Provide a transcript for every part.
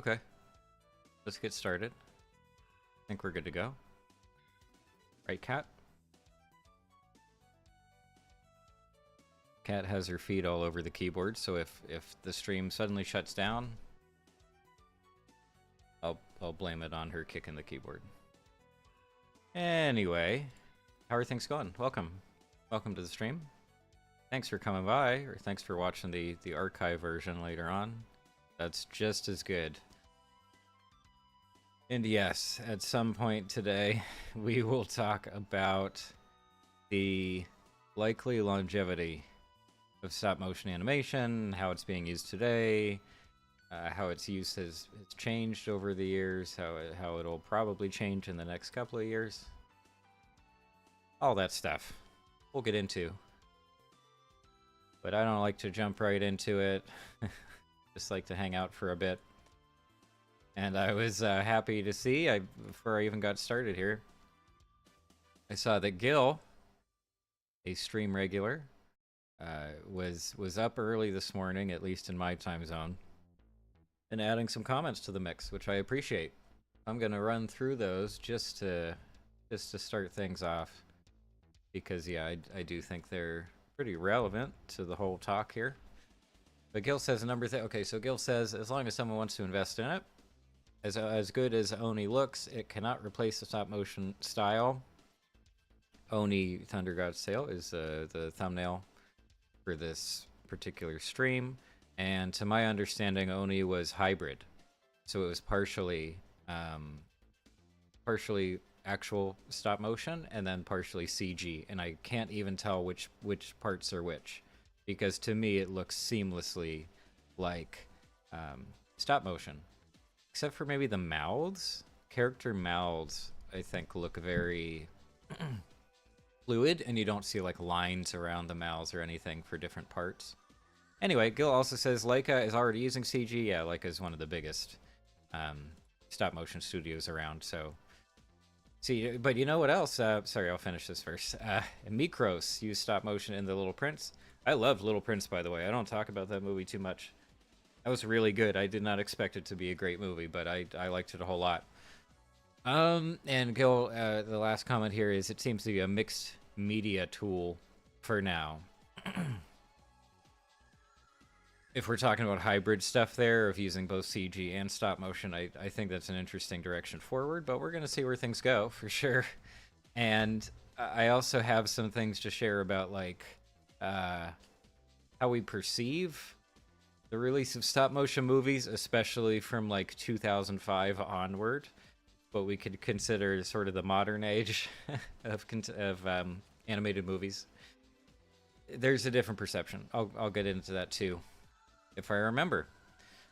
Okay, let's get started. I think we're good to go. Right, Cat? Cat has her feet all over the keyboard, so if the stream suddenly shuts down, I'll blame it on her kicking the keyboard. Anyway, how are things going? Welcome to the stream. Thanks for coming by, or thanks for watching the archive version later on. That's just as good. And yes, at some point today, we will talk about the likely longevity of stop-motion animation, how it's being used today, how its use has changed over the years, how it'll probably change in the next couple of years. All that stuff we'll get into. But I don't like to jump right into it. Just like to hang out for a bit. And I was happy to see, before I even got started here, I saw that Gil, a stream regular, was up early this morning, at least in my time zone, and adding some comments to the mix, which I appreciate. I'm gonna run through those just to start things off, because yeah, I do think they're pretty relevant to the whole talk here. But Gil says a number of okay, so Gil says, as long as someone wants to invest in it, as good as Oni looks, it cannot replace the stop motion style. Oni Thunder God's Tale is the thumbnail for this particular stream, and to my understanding, Oni was hybrid, so it was partially actual stop motion and then partially CG, and I can't even tell which parts are which, because to me it looks seamlessly like stop motion, except for maybe the mouths. Character mouths, I think, look very fluid, and you don't see like lines around the mouths or anything for different parts. Anyway, Gil also says Leica is already using CG. Yeah, Leica is one of the biggest stop motion studios around, so see. But you know what else? Sorry, I'll finish this first. Mikros used stop motion in The Little Prince. I love Little Prince, by the way. I don't talk about that movie too much. That was really good. I did not expect it to be a great movie, but I liked it a whole lot. And Gil, the last comment here is, it seems to be a mixed media tool for now. If we're talking about hybrid stuff there, of using both CG and stop motion, I think that's an interesting direction forward, but we're going to see where things go, for sure. And I also have some things to share about, like, how we perceive the release of stop motion movies, especially from, like, 2005 onward. What we could consider sort of the modern age of animated movies. There's a different perception. I'll get into that too, if I remember.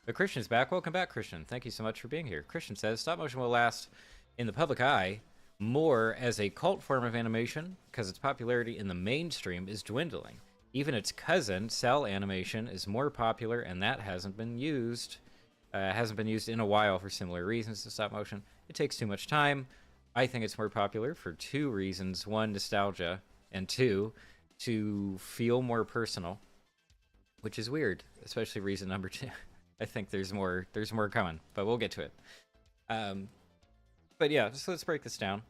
But Christian's back. Welcome back, Christian. Thank you so much for being here. Christian says, stop motion will last in the public eye more as a cult form of animation, because its popularity in the mainstream is dwindling. Even its cousin, cell animation, is more popular, and that hasn't been used in a while for similar reasons to stop motion. It takes too much time. I think it's more popular for two reasons. One, nostalgia, and two, to feel more personal, which is weird, especially reason number two. I think there's more coming, but we'll get to it. But yeah, so let's break this down.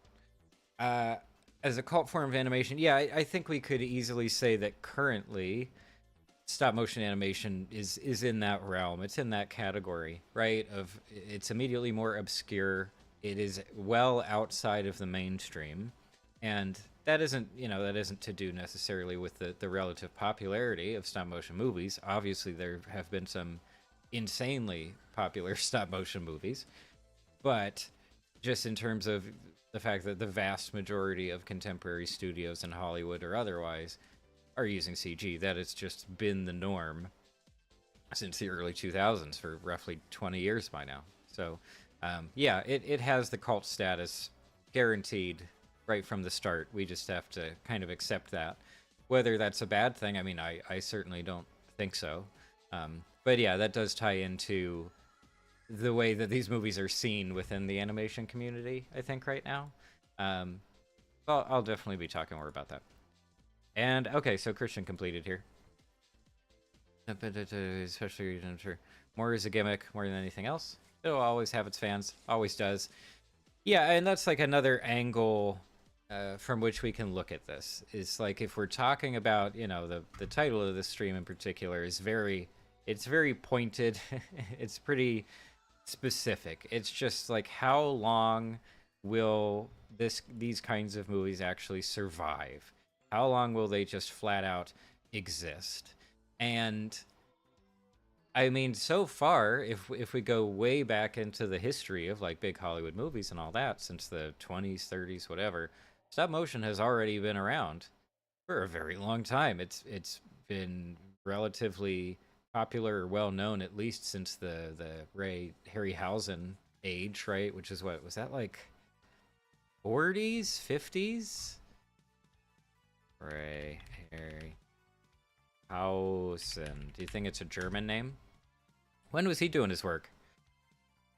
As a cult form of animation, yeah, I think we could easily say that currently stop motion animation is in that realm. It's in that category, right? Of, it's immediately more obscure. It is well outside of the mainstream, and that isn't to do necessarily with the relative popularity of stop motion movies. Obviously, there have been some insanely popular stop motion movies, but just in terms of the fact that the vast majority of contemporary studios in Hollywood or otherwise are using CG, that it's just been the norm since the early 2000s, for roughly 20 years by now. So yeah, it has the cult status guaranteed right from the start. We just have to kind of accept that. Whether that's a bad thing, I mean, I certainly don't think so. But yeah, that does tie into the way that these movies are seen within the animation community, I think, right now. I'll definitely be talking more about that. And okay, so Christian completed here. Especially more is a gimmick more than anything else. It'll always have its fans, always does. Yeah, and that's like another angle from which we can look at this. Is like if we're talking about, the title of this stream in particular is it's very pointed. It's pretty specific. It's just like how long will these kinds of movies actually survive? How long will they just flat out exist? And I mean, so far, if we go way back into the history of like big Hollywood movies and all that, since the 20s, 30s, whatever, stop motion has already been around for a very long time. It's been relatively popular or well known at least since the Ray Harryhausen age, right? Which is what was that like 40s, 50s? Ray Harryhausen. Do you think it's a German name? When was he doing his work?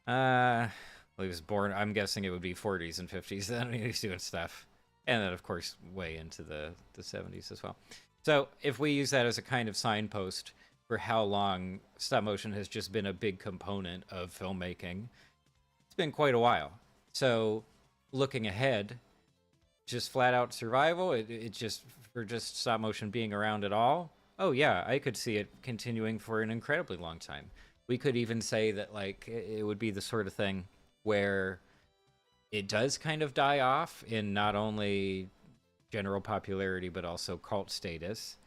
Well, he was born. I'm guessing it would be 40s and 50s. Then he was doing stuff, and then of course way into the 70s as well. So if we use that as a kind of signpost for how long stop motion has just been a big component of filmmaking, it's been quite a while. So looking ahead, just flat out survival. It just for just stop motion being around at all. Oh yeah, I could see it continuing for an incredibly long time. We could even say that like it would be the sort of thing where it does kind of die off in not only general popularity but also cult status.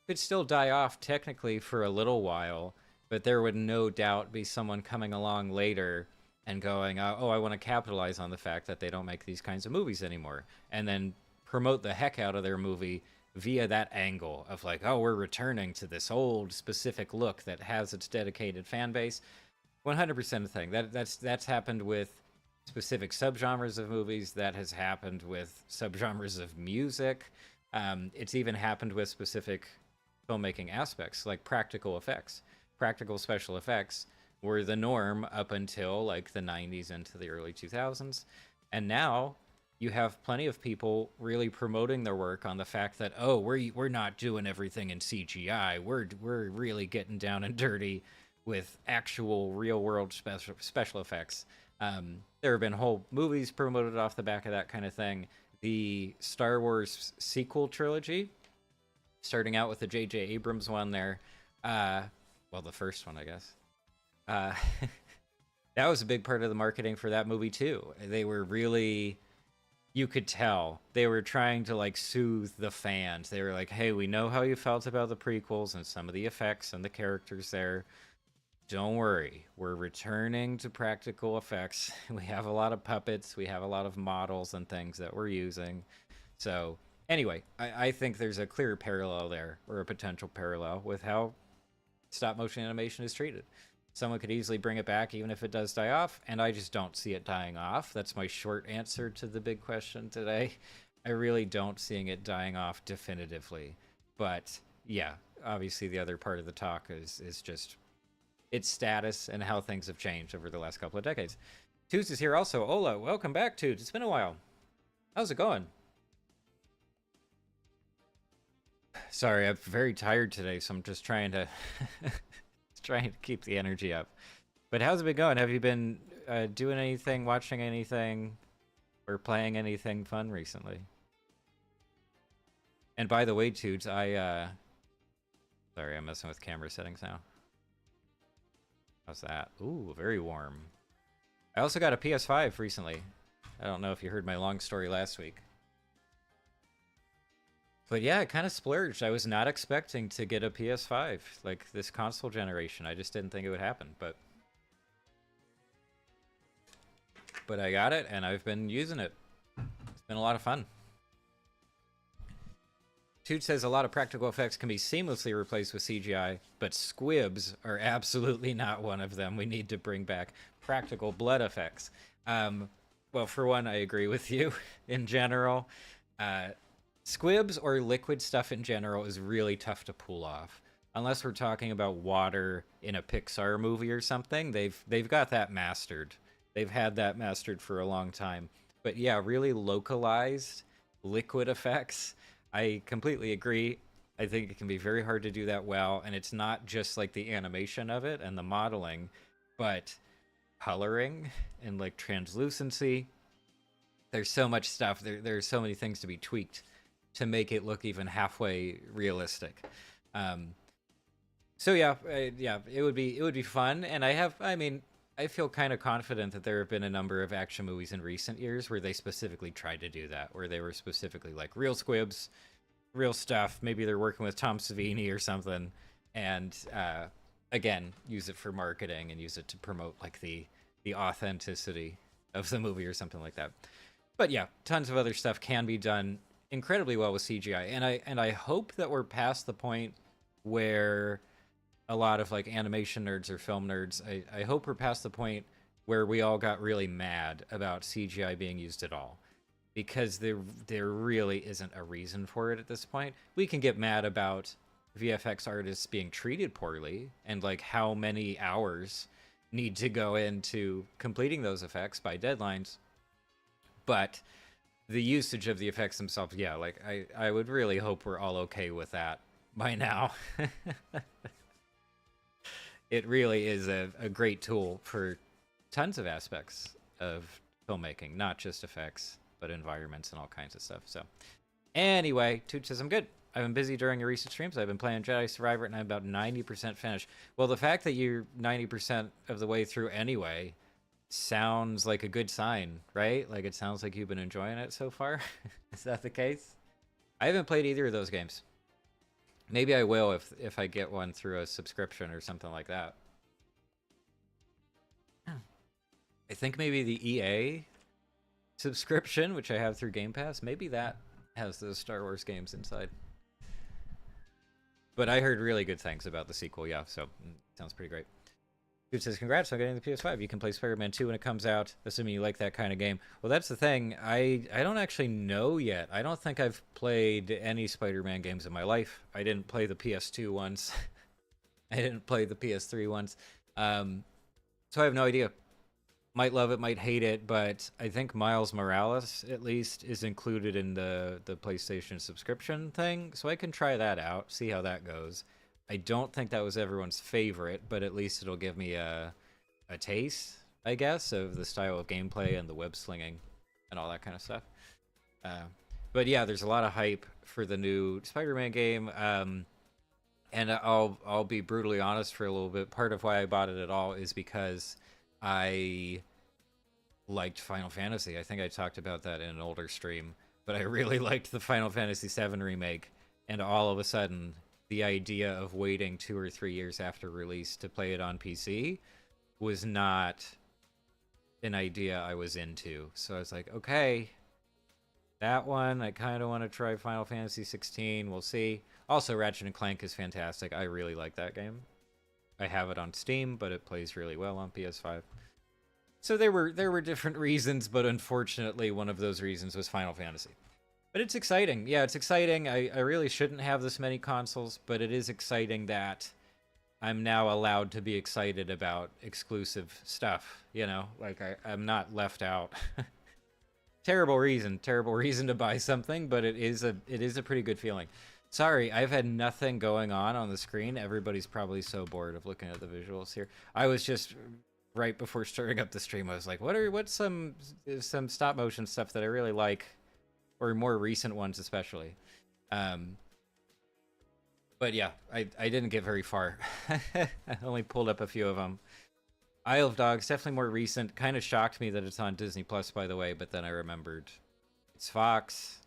It could still die off technically for a little while, but there would no doubt be someone coming along later and going, oh, I want to capitalize on the fact that they don't make these kinds of movies anymore, and then promote the heck out of their movie via that angle of like, oh, we're returning to this old specific look that has its dedicated fan base. 100% a thing. That's happened with specific subgenres of movies. That has happened with subgenres of music. It's even happened with specific filmmaking aspects like practical effects. Practical special effects were the norm up until like the 90s into the early 2000s. And now you have plenty of people really promoting their work on the fact that, oh, we're not doing everything in CGI. We're really getting down and dirty with actual real world special effects. There have been whole movies promoted off the back of that kind of thing. The Star Wars sequel trilogy, starting out with the J.J. Abrams one there. Well, the first one, I guess. That was a big part of the marketing for that movie too. They were really, you could tell they were trying to like soothe the fans. They were like, hey, we know how you felt about the prequels and some of the effects and the characters there. Don't worry, we're returning to practical effects. We have a lot of puppets, we have a lot of models and things that we're using. So anyway, I think there's a clear parallel there, or a potential parallel with how stop motion animation is treated. Someone could easily bring it back even if it does die off, and I just don't see it dying off. That's my short answer to the big question today. I really don't seeing it dying off definitively. But yeah, obviously the other part of the talk is just its status and how things have changed over the last couple of decades. Toots is here also. Ola, welcome back, Toots. It's been a while. How's it going? Sorry, I'm very tired today, so I'm just trying to keep the energy up. But how's it been going? Have you been doing anything, watching anything, or playing anything fun recently? And by the way, Toots, sorry, I'm messing with camera settings now. How's that? Ooh, very warm. I also got a PS5 recently. I don't know if you heard my long story last week. But yeah, I kind of splurged. I was not expecting to get a PS5, like this console generation. I just didn't think it would happen, but I got it, and I've been using it. It's been a lot of fun. Toot says a lot of practical effects can be seamlessly replaced with CGI, but squibs are absolutely not one of them. We need to bring back practical blood effects. Well, for one, I agree with you in general. Squibs or liquid stuff in general is really tough to pull off. Unless we're talking about water in a Pixar movie or something, they've got that mastered. They've had that mastered for a long time. But yeah, really localized liquid effects, I completely agree. I think it can be very hard to do that well, and it's not just like the animation of it and the modeling, but coloring and like translucency. There's so much stuff. There's so many things to be tweaked to make it look even halfway realistic. Um, so yeah, yeah, it would be fun. And I mean, I feel kind of confident that there have been a number of action movies in recent years where they specifically tried to do that, where they were specifically like real squibs, real stuff. Maybe they're working with Tom Savini or something, and again, use it for marketing and use it to promote like the authenticity of the movie or something like that. But yeah, tons of other stuff can be done incredibly well with CGI, and I hope that we're past the point where a lot of like animation nerds or film nerds, I hope we're past the point where we all got really mad about CGI being used at all, because there really isn't a reason for it at this point. We can get mad about VFX artists being treated poorly and like how many hours need to go into completing those effects by deadlines, but the usage of the effects themselves, yeah, like I would really hope we're all okay with that by now. It really is a great tool for tons of aspects of filmmaking, not just effects, but environments and all kinds of stuff. So anyway, Toot says, I'm good. I've been busy during your recent streams. I've been playing Jedi Survivor, and I'm about 90% finished. Well, the fact that you're 90% of the way through anyway sounds like a good sign, right? Like, it sounds like you've been enjoying it so far. Is that the case? I haven't played either of those games. Maybe I will if I get one through a subscription or something like that. I think maybe the EA subscription, which I have through Game Pass, maybe that has those Star Wars games inside. But I heard really good things about the sequel, yeah, so sounds pretty great. Dude says, congrats on getting the PS5. You can play Spider-Man 2 when it comes out, assuming you like that kind of game. Well, that's the thing. I don't actually know yet. I don't think I've played any Spider-Man games in my life. I didn't play the PS2 ones. I didn't play the PS3 ones. So I have no idea. Might love it, might hate it, but I think Miles Morales, at least, is included in the PlayStation subscription thing, so I can try that out, see how that goes. I don't think that was everyone's favorite, but at least it'll give me a taste, I guess, of the style of gameplay and the web slinging and all that kind of stuff. But yeah, there's a lot of hype for the new Spider-Man game, and I'll be brutally honest for a little bit. Part of why I bought it at all is because I liked Final Fantasy. I think I talked about that in an older stream, but I really liked the Final Fantasy VII remake, and all of a sudden, the idea of waiting 2 or 3 years after release to play it on PC was not an idea I was into. So I was like, okay, that one, I kind of want to try Final Fantasy 16. We'll see. Also, Ratchet and Clank is fantastic. I really like that game. I have it on Steam, but it plays really well on PS5. So there were different reasons, but unfortunately, one of those reasons was Final Fantasy. But it's exciting. Yeah, it's exciting. I really shouldn't have this many consoles, but it is exciting that I'm now allowed to be excited about exclusive stuff, you know? Like, I'm not left out. Terrible reason to buy something, but it is a pretty good feeling. Sorry, I've had nothing going on the screen. Everybody's probably so bored of looking at the visuals here. I was just, right before starting up the stream, I was like, what's some stop motion stuff that I really like? Or more recent ones especially. But yeah, I didn't get very far. I only pulled up a few of them. Isle of Dogs, definitely more recent. Kind of shocked me that it's on Disney Plus, by the way, but then I remembered it's Fox.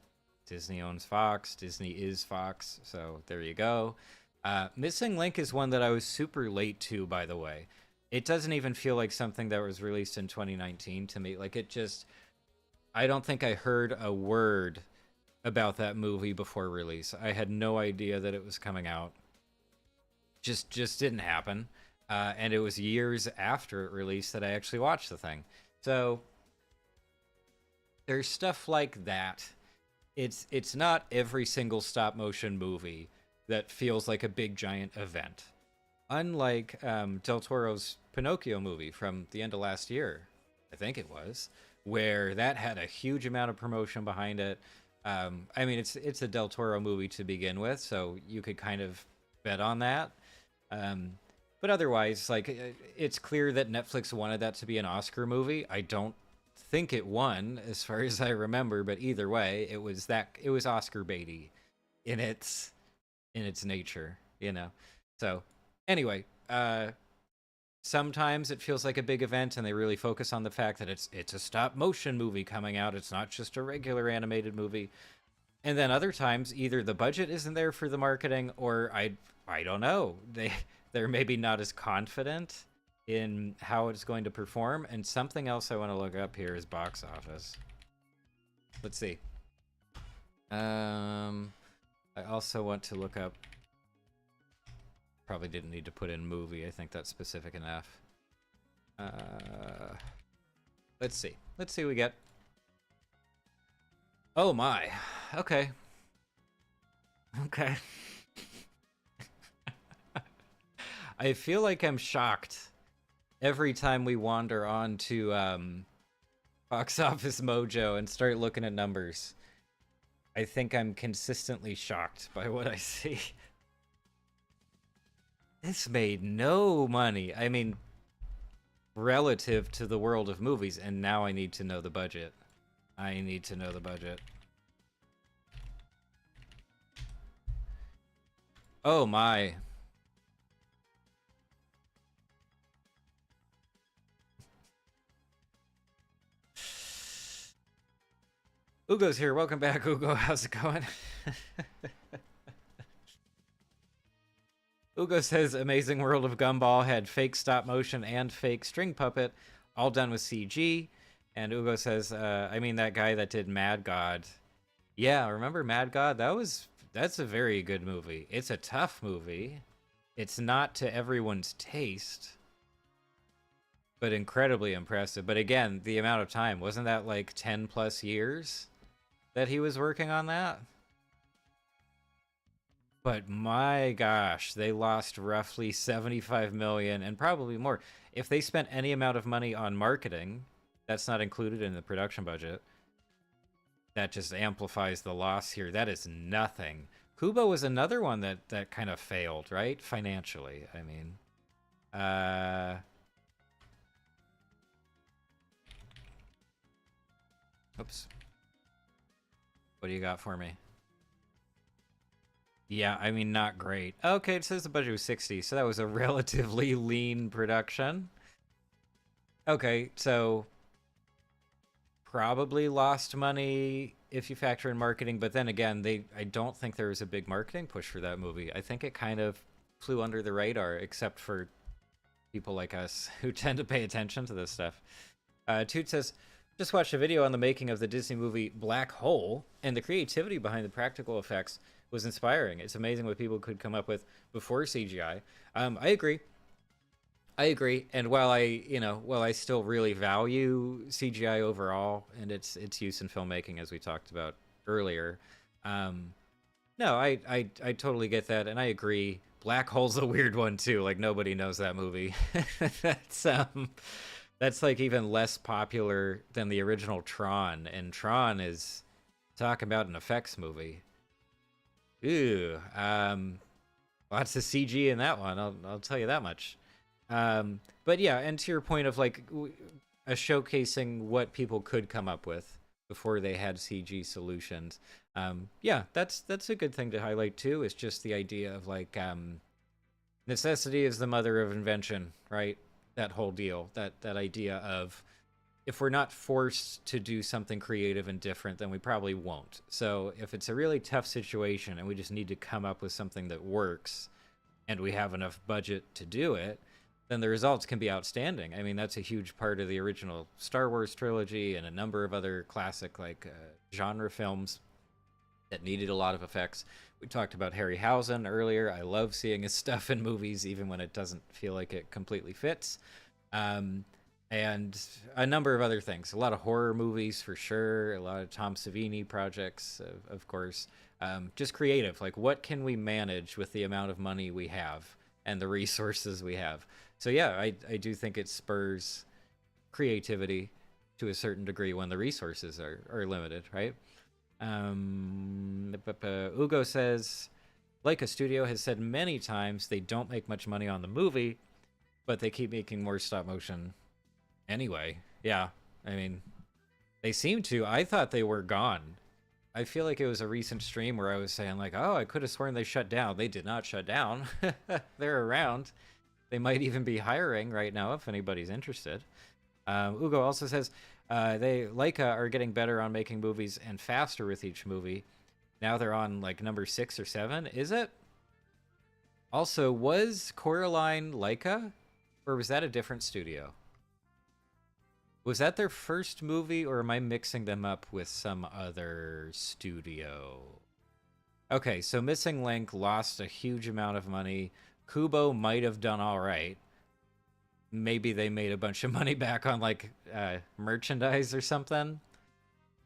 Disney owns Fox. Disney is Fox, so there you go. Missing Link is one that I was super late to, by the way. It doesn't even feel like something that was released in 2019 to me. Like, it just... I don't think I heard a word about that movie before release. I had no idea that it was coming out. Just didn't happen. And it was years after it released that I actually watched the thing. So there's stuff like that. It's not every single stop motion movie that feels like a big giant event. Unlike Del Toro's Pinocchio movie from the end of last year, I think it was, where that had a huge amount of promotion behind it. I mean, it's a Del Toro movie to begin with, so you could kind of bet on that. But otherwise, like, it's clear that Netflix wanted that to be an Oscar movie. I don't think it won, as far as I remember, but either way, it was Oscar baity in its nature, you know. So anyway, sometimes it feels like a big event, and they really focus on the fact that it's a stop motion movie coming out. It's not just a regular animated movie. And then other times, either the budget isn't there for the marketing, or I don't know. They're maybe not as confident in how it's going to perform. And something else I want to look up here is box office. Let's see. I also want to look up. Probably didn't need to put in movie. I think that's specific enough. Let's see. Let's see what we get. Oh my. Okay. Okay. I feel like I'm shocked every time we wander on to Box Office Mojo and start looking at numbers. I think I'm consistently shocked by what I see. This made no money. I mean, relative to the world of movies, and now I need to know the budget. I need to know the budget. Oh my. Ugo's here. Welcome back, Ugo. How's it going? Ugo says Amazing World of Gumball had fake stop motion and fake string puppet, all done with CG. And Ugo says, I mean that guy that did Mad God. Yeah, remember Mad God? That's a very good movie. It's a tough movie. It's not to everyone's taste, but incredibly impressive. But again, the amount of time, wasn't that like 10 plus years that he was working on that? But my gosh, they lost roughly 75 million and probably more. If they spent any amount of money on marketing, that's not included in the production budget. That just amplifies the loss here. That is nothing. Kubo was another one that kind of failed, right? Financially, I mean. Oops. What do you got for me? Yeah, I mean, not great. Okay, it says the budget was 60, so that was a relatively lean production. Okay, so probably lost money if you factor in marketing, but then again, I don't think there was a big marketing push for that movie. I think it kind of flew under the radar, except for people like us who tend to pay attention to this stuff. Toot says, just watched a video on the making of the Disney movie Black Hole, and the creativity behind the practical effects was inspiring. It's amazing what people could come up with before CGI. I agree. I agree. And while I still really value CGI overall and its use in filmmaking, as we talked about earlier, no, I totally get that, and I agree. Black Hole's a weird one too. Like, nobody knows that movie. That's like even less popular than the original Tron, and Tron is talking about an effects movie. Ooh, lots of CG in that one. I'll tell you that much. But yeah, and to your point of like showcasing what people could come up with before they had CG solutions. Yeah, that's a good thing to highlight too. Is just the idea of like necessity is the mother of invention, right? That whole deal. That idea of if we're not forced to do something creative and different, then we probably won't. So if it's a really tough situation and we just need to come up with something that works and we have enough budget to do it, then the results can be outstanding. I mean, that's a huge part of the original Star Wars trilogy and a number of other classic like genre films that needed a lot of effects. We talked about Harryhausen earlier. I love seeing his stuff in movies, even when it doesn't feel like it completely fits. And a number of other things. A lot of horror movies for sure. A lot of Tom Savini projects, of course. Just creative. Like, what can we manage with the amount of money we have and the resources we have? So yeah, I do think it spurs creativity to a certain degree when the resources are limited, right? Ugo says, like a studio has said many times, they don't make much money on the movie. but they keep making more stop motion anyway. Yeah, I mean, they seem to. I thought they were gone. I feel like it was a recent stream where I was saying like, oh, I could have sworn they shut down. They did not shut down. They're around. They might even be hiring right now if anybody's interested. Ugo also says Leica are getting better on making movies and faster with each movie. Now they're on like number 6 or 7. Is it? Also, was Coraline Leica, or was that a different studio? Was that their first movie, or am I mixing them up with some other studio? Okay, so Missing Link lost a huge amount of money. Kubo might have done all right. Maybe they made a bunch of money back on like merchandise or something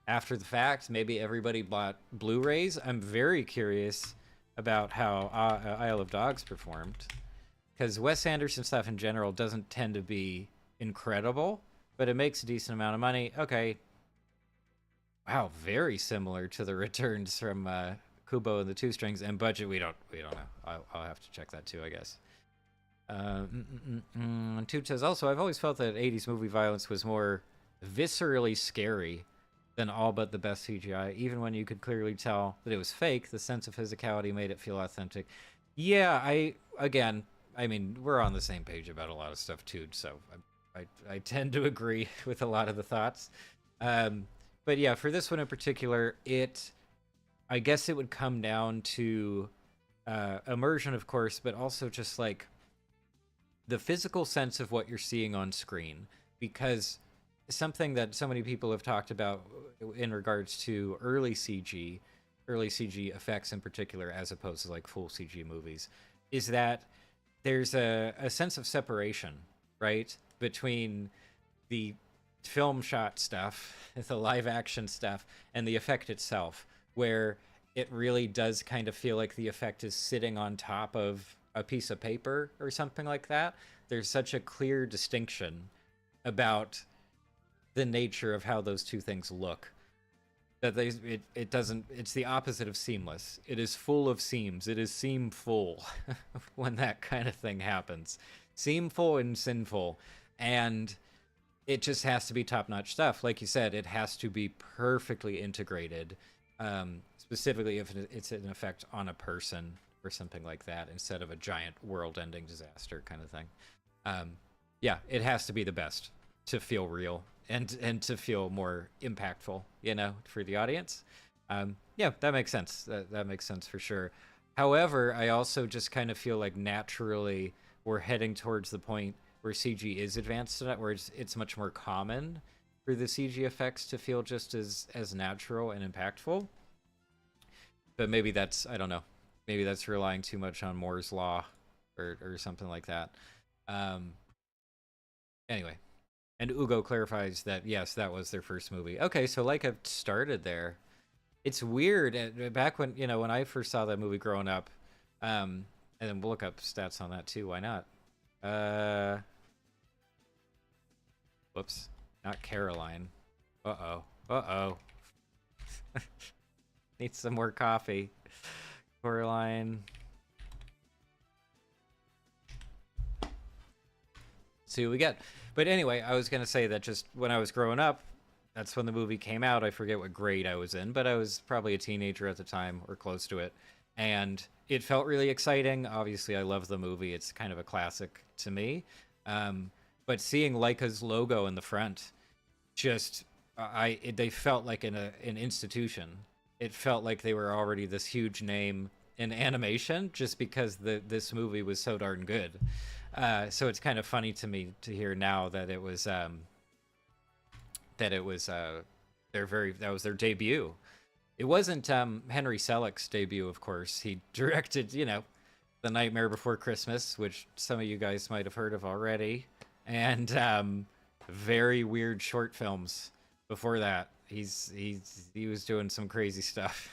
after the fact. Maybe everybody bought Blu-rays. I'm very curious about how Isle of Dogs performed, because Wes Anderson stuff in general doesn't tend to be incredible, but it makes a decent amount of money. Okay. Wow, very similar to the returns from Kubo and the Two Strings. And budget, we don't know. I'll have to check that too, I guess. Toot says, also, I've always felt that 80s movie violence was more viscerally scary than all but the best CGI. Even when you could clearly tell that it was fake, the sense of physicality made it feel authentic. Yeah, I mean, we're on the same page about a lot of stuff too, so I tend to agree with a lot of the thoughts. But yeah, for this one in particular, I guess it would come down to immersion, of course, but also just like the physical sense of what you're seeing on screen, because something that so many people have talked about in regards to early CG effects in particular, as opposed to like full CG movies, is that there's a sense of separation, right, between the film shot stuff, the live action stuff, and the effect itself, where it really does kind of feel like the effect is sitting on top of a piece of paper or something like that. There's such a clear distinction about the nature of how those two things look that it doesn't, it's the opposite of seamless. It is full of seams. It is seam full when that kind of thing happens. Seamful and sinful. And it just has to be top-notch stuff. Like you said, it has to be perfectly integrated, specifically if it's an effect on a person or something like that, instead of a giant world-ending disaster kind of thing. Yeah, it has to be the best to feel real and to feel more impactful, you know, for the audience. Yeah, that makes sense. That makes sense for sure. However, I also just kind of feel like naturally we're heading towards the point where CG is advanced enough, where it's much more common for the CG effects to feel just as natural and impactful. But maybe that's, I don't know, maybe that's relying too much on Moore's Law or something like that. Anyway, and Ugo clarifies that, yes, that was their first movie. Okay, so like I've started there. It's weird. Back when, you know, when I first saw that movie growing up, and then we'll look up stats on that too, why not? Whoops, not Caroline. Uh-oh. Need some more coffee. Coraline. See what we get. But anyway, I was going to say that just when I was growing up, that's when the movie came out. I forget what grade I was in, but I was probably a teenager at the time or close to it. And it felt really exciting. Obviously, I love the movie. It's kind of a classic to me. But seeing Leica's logo in the front, just they felt like an institution. It felt like they were already this huge name in animation just because this movie was so darn good. So it's kind of funny to me to hear now that it was that was their debut. It wasn't Henry Selick's debut, of course. He directed, you know, The Nightmare Before Christmas, which some of you guys might have heard of already, and very weird short films before that. He was doing some crazy stuff.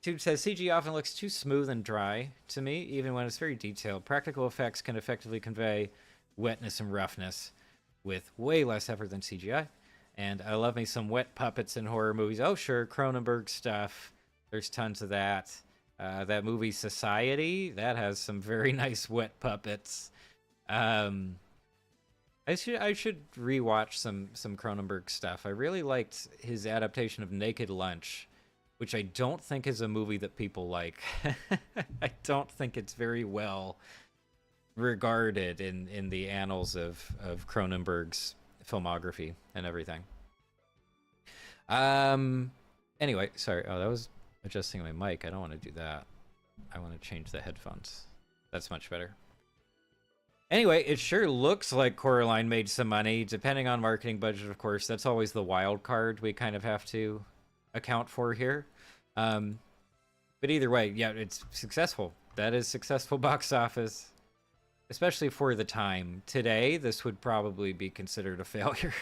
Dude says, CG often looks too smooth and dry to me, even when it's very detailed. Practical effects can effectively convey wetness and roughness with way less effort than CGI. And I love me some wet puppets in horror movies. Oh, sure, Cronenberg stuff. There's tons of that. That movie Society, that has some very nice wet puppets. Um, I should rewatch some Cronenberg stuff. I really liked his adaptation of Naked Lunch, which I don't think is a movie that people like. I don't think it's very well regarded in the annals of Cronenberg's filmography and everything. Um. Anyway, sorry. Oh, that was adjusting my mic. I don't want to do that. I want to change the headphones. That's much better. Anyway, it sure looks like Coraline made some money, depending on marketing budget, of course. That's always the wild card we kind of have to account for here. But either way, yeah, it's successful. That is successful box office, especially for the time. Today, this would probably be considered a failure,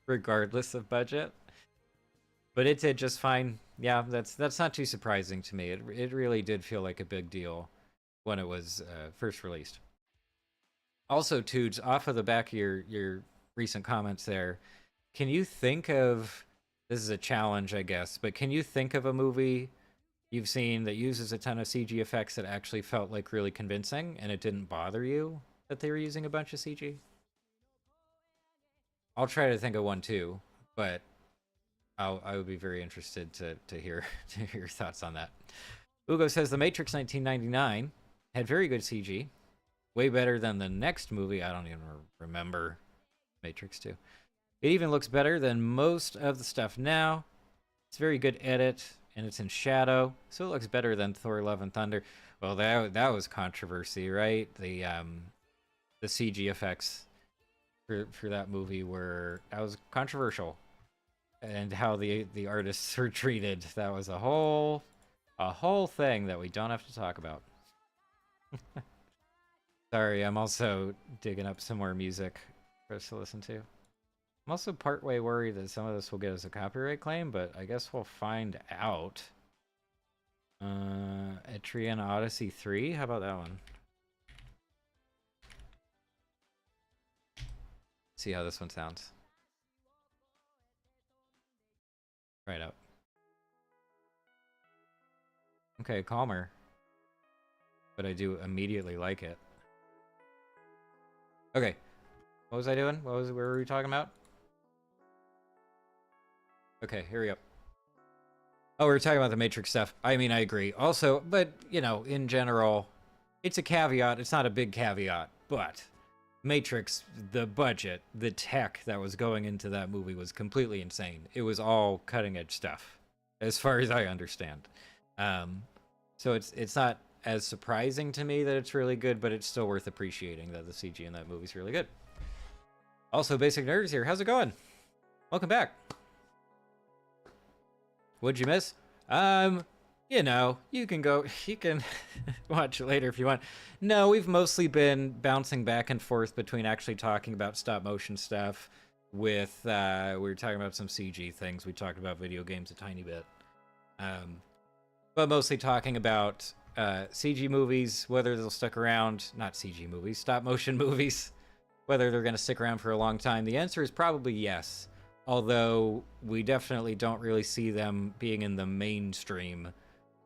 regardless of budget. But it did just fine. Yeah, that's not too surprising to me. It really did feel like a big deal when it was first released. Also, Toots, off of the back of your recent comments there, can you think of, this is a challenge, I guess, but can you think of a movie you've seen that uses a ton of CG effects that actually felt like really convincing and it didn't bother you that they were using a bunch of CG? I'll try to think of one too, but I would be very interested to hear to hear your thoughts on that. Ugo says The Matrix 1999 had very good CG, way better than the next movie. I don't even remember. Matrix 2. It even looks better than most of the stuff now. It's a very good edit, and it's in shadow, so it looks better than Thor: Love and Thunder. Well, that was controversy, right? The CG effects for that movie that was controversial, and how the artists were treated. That was a whole thing that we don't have to talk about. Sorry, I'm also digging up some more music for us to listen to. I'm also partway worried that some of this will get us a copyright claim, but I guess we'll find out. Etrian Odyssey 3, how about that one? See how this one sounds. Right up. Okay, calmer. But I do immediately like it. Okay. What was I doing? Where were we talking about? Okay, here we go. Oh, we were talking about the Matrix stuff. I mean, I agree. Also, but, you know, in general, it's a caveat. It's not a big caveat, but Matrix, the budget, the tech that was going into that movie was completely insane. It was all cutting edge stuff, as far as I understand. So it's not as surprising to me that it's really good, but it's still worth appreciating that the CG in that movie's really good. Also, Basic Nerds here. How's it going? Welcome back. What'd you miss? You know, you can watch it later if you want. No, we've mostly been bouncing back and forth between actually talking about stop motion stuff with, we were talking about some CG things. We talked about video games a tiny bit. But mostly talking about CG movies, whether they'll stick around, not CG movies, stop motion movies, whether they're going to stick around for a long time. The answer is probably yes, although we definitely don't really see them being in the mainstream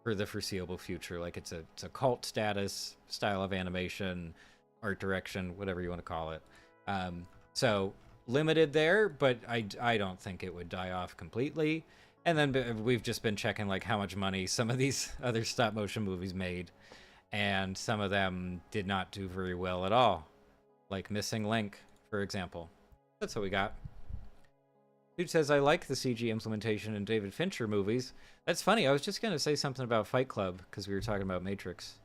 for the foreseeable future. Like it's a cult status style of animation, art direction, whatever you want to call it. So limited there, but I don't think it would die off completely. And then we've just been checking like how much money some of these other stop motion movies made, and some of them did not do very well at all, like Missing Link, for example. That's what we got. Dude says, I like the CG implementation in David Fincher movies. That's funny. I was just going to say something about Fight Club because we were talking about Matrix,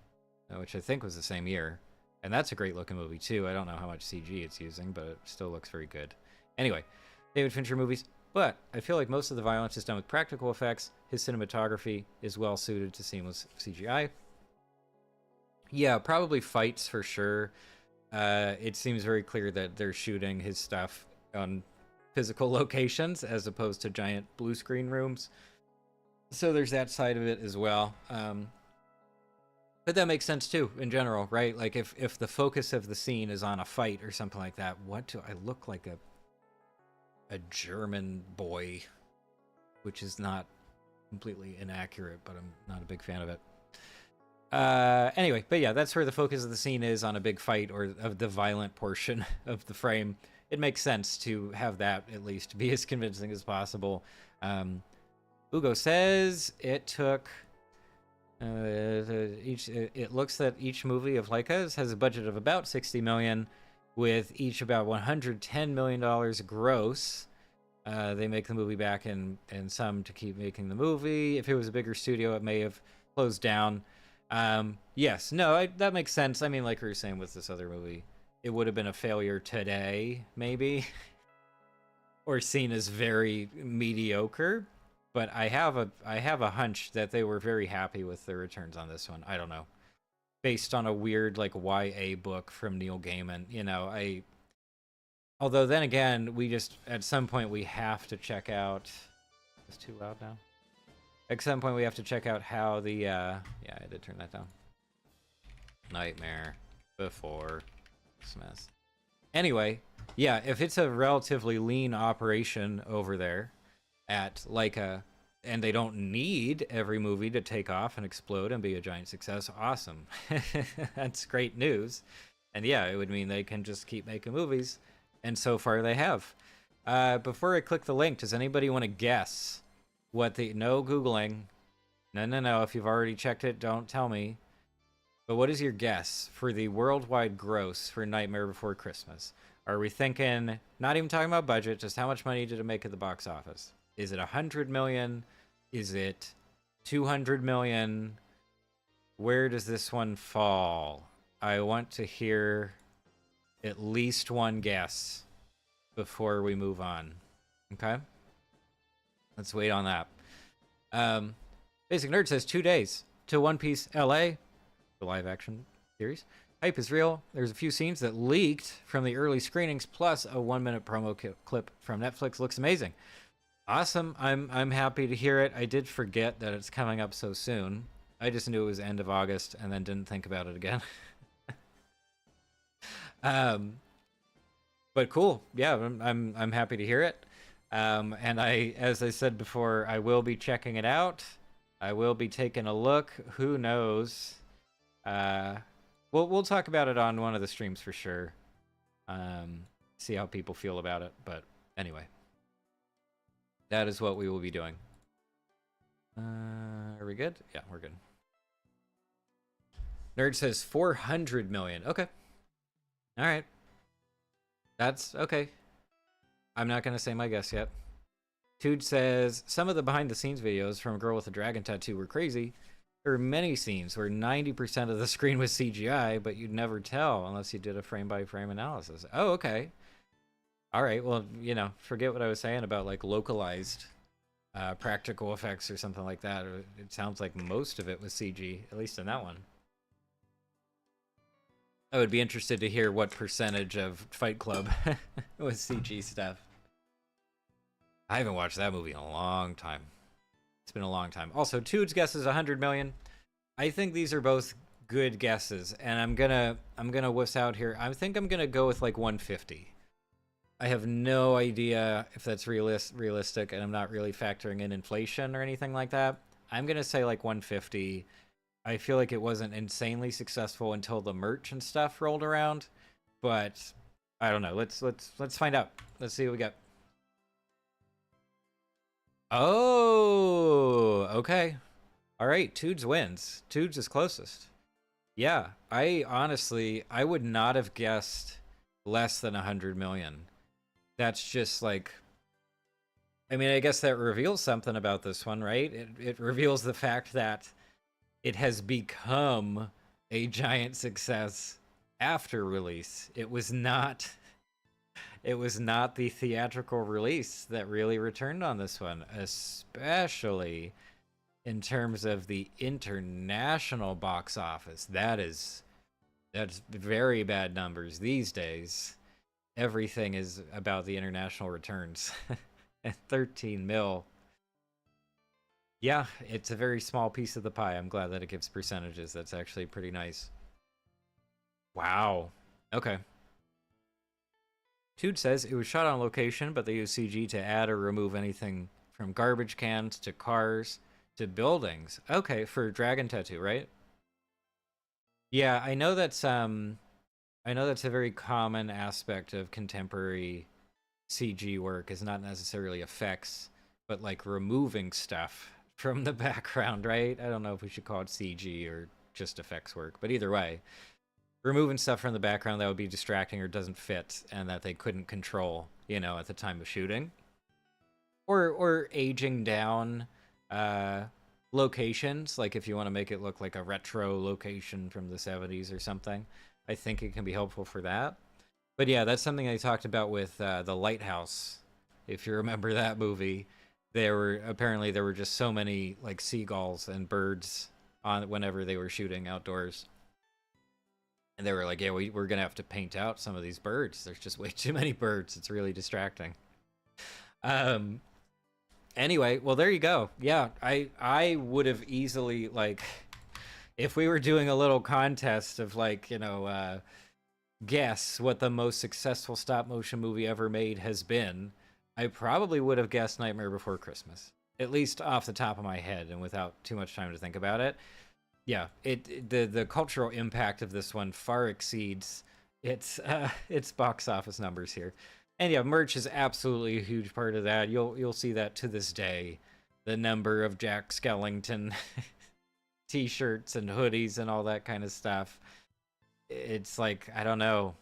which I think was the same year. And that's a great looking movie too. I don't know how much CG it's using, but it still looks very good. Anyway, David Fincher movies. But I feel like most of the violence is done with practical effects. His cinematography is well suited to seamless CGI. Yeah, probably fights for sure. It seems very clear that they're shooting his stuff on physical locations as opposed to giant blue screen rooms. So there's that side of it as well. But that makes sense too, in general, right? Like if the focus of the scene is on a fight or something like that, what do I look like a German boy, which is not completely inaccurate, but I'm not a big fan of it. Anyway, but yeah, that's where the focus of the scene is, on a big fight or of the violent portion of the frame. It makes sense to have that at least be as convincing as possible. Um, Ugo says it took it looks that each movie of Leica's has a budget of about 60 million, with each about 110 million dollars gross. They make the movie back and some to keep making the movie. If it was a bigger studio, it may have closed down. Yes, no, that makes sense. I mean, like we were saying with this other movie, it would have been a failure today, maybe, or seen as very mediocre. But I have a hunch that they were very happy with their returns on this one. I don't know, based on a weird like YA book from Neil Gaiman. You know, although then again, we just at some point we have to check out. It's too loud now. At some point we have to check out how the yeah, I did turn that down. Nightmare Before Christmas. Anyway, yeah, if it's a relatively lean operation over there at Leica, and they don't need every movie to take off and explode and be a giant success, awesome. That's great news. And yeah, it would mean they can just keep making movies, and so far they have. Before I click the link, does anybody want to guess what the... No Googling. No. If you've already checked it, don't tell me. But what is your guess for the worldwide gross for Nightmare Before Christmas? Are we thinking, not even talking about budget, just how much money did it make at the box office? Is it 100 million? Is it 200 million? Where does this one fall? I want to hear at least one guess before we move on. Okay? Let's wait on that. Basic Nerd says 2 days to One Piece LA, the live action series. Hype is real. There's a few scenes that leaked from the early screenings, plus a 1-minute promo clip from Netflix. Looks amazing. Awesome. I'm happy to hear it. I did forget that it's coming up so soon. I just knew it was end of August and then didn't think about it again. But cool. Yeah, I'm happy to hear it. And as I said before, I will be checking it out. I will be taking a look. Who knows? We'll talk about it on one of the streams for sure. See how people feel about it. But anyway, that is what we will be doing. Are we good? Yeah, we're good. Nerd says 400 million. Okay. All right. That's okay. I'm not going to say my guess yet. Tude says, some of the behind-the-scenes videos from Girl with a Dragon Tattoo were crazy. There were many scenes where 90% of the screen was CGI, but you'd never tell unless you did a frame-by-frame analysis. Oh, okay. All right, well, you know, forget what I was saying about, like, localized practical effects or something like that. It sounds like most of it was CG, at least in that one. I would be interested to hear what percentage of Fight Club was CG stuff. I haven't watched that movie in a long time. It's been a long time. Also, Tude's guess is 100 million. I think these are both good guesses, and I'm gonna wuss out here. I think I'm gonna go with like 150. I have no idea if that's realistic, and I'm not really factoring in inflation or anything like that. I'm gonna say like 150. I feel like it wasn't insanely successful until the merch and stuff rolled around, but I don't know. Let's find out. Let's see what we got. Oh, okay. All right, Tudes wins. Tudes is closest. Yeah, I would not have guessed less than 100 million. That's just like, I mean, I guess that reveals something about this one, right? It reveals the fact that it has become a giant success after release. It was not the theatrical release that really returned on this one, especially in terms of the international box office. That's very bad numbers these days. Everything is about the international returns. At 13 mil. Yeah, it's a very small piece of the pie. I'm glad that it gives percentages. That's actually pretty nice. Wow. Okay. Tude says it was shot on location, but they used CG to add or remove anything from garbage cans to cars to buildings. Okay, for Dragon Tattoo, right? Yeah, I know that's a very common aspect of contemporary CG work is not necessarily effects, but like removing stuff from the background, right? I don't know if we should call it CG or just effects work, but either way, removing stuff from the background that would be distracting or doesn't fit and that they couldn't control, at the time of shooting. Or aging down uh locations, like if you want to make it look like a retro location from the 70s or something. I think it can be helpful for that. But yeah, that's something I talked about with The Lighthouse. If you remember that movie, there were just so many like seagulls and birds on whenever they were shooting outdoors. And they were like, yeah, we're going to have to paint out some of these birds. There's just way too many birds. It's really distracting. Um, anyway, well, there you go. Yeah, I would have easily, like, if we were doing a little contest of, like, guess what the most successful stop motion movie ever made has been, I probably would have guessed Nightmare Before Christmas, at least off the top of my head and without too much time to think about it. Yeah, the cultural impact of this one far exceeds its box office numbers here. And yeah, merch is absolutely a huge part of that. You'll see that to this day. The number of Jack Skellington t-shirts and hoodies and all that kind of stuff. It's like, I don't know,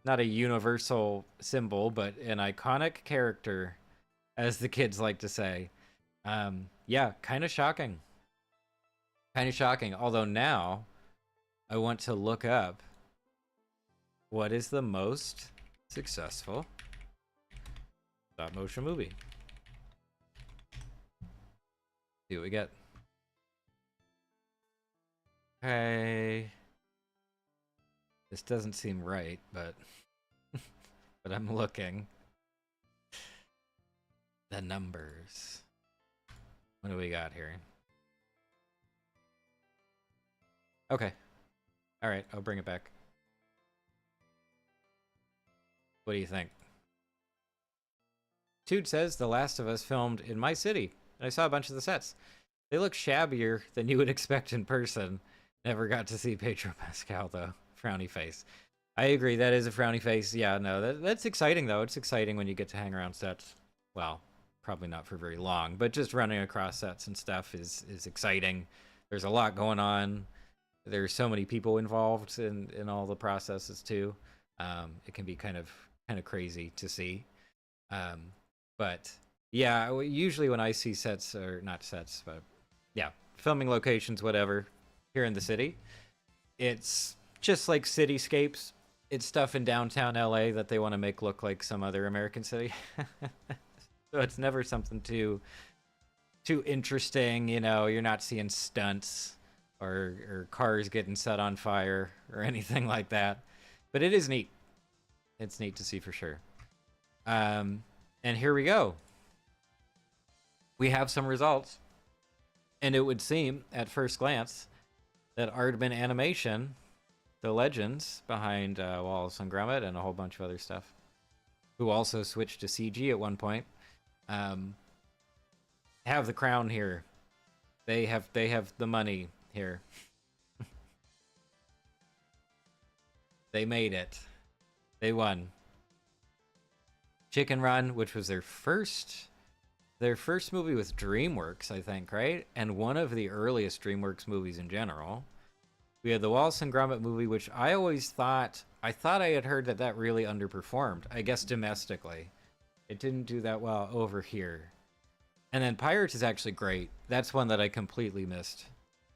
not a universal symbol, but an iconic character, as the kids like to say. Yeah, kind of shocking. Kind of shocking. Although now I want to look up what is the most successful stop motion movie. See what we get. Okay. This doesn't seem right, but but I'm looking. The numbers. What do we got here? Okay. All right, I'll bring it back. What do you think? Tude says The Last of Us filmed in my city, and I saw a bunch of the sets. They look shabbier than you would expect in person. Never got to see Pedro Pascal, though. Frowny face. I agree, that is a frowny face. Yeah, no, that's exciting, though. It's exciting when you get to hang around sets. Well, probably not for very long, but just running across sets and stuff is exciting. There's a lot going on. There's so many people involved in all the processes, too. It can be kind of crazy to see. But yeah, usually when I see sets, or not sets, but yeah, filming locations, whatever, here in the city, it's just like cityscapes. It's stuff in downtown LA that they want to make look like some other American city. So it's never something too interesting. You're not seeing stunts or cars getting set on fire or anything like that. But it is neat. It's neat to see for sure. And here we go. We have some results. And it would seem, at first glance, that Aardman Animation, the legends behind Wallace and Gromit and a whole bunch of other stuff, who also switched to CG at one point, have the crown here. They have the money here. They made it. They won. Chicken Run, which was their first movie with DreamWorks, I think, right? And one of the earliest DreamWorks movies in general. We had the Wallace and Gromit movie, which I thought I had heard that really underperformed, I guess domestically. It didn't do that well over here. And then Pirates is actually great. That's one that I completely missed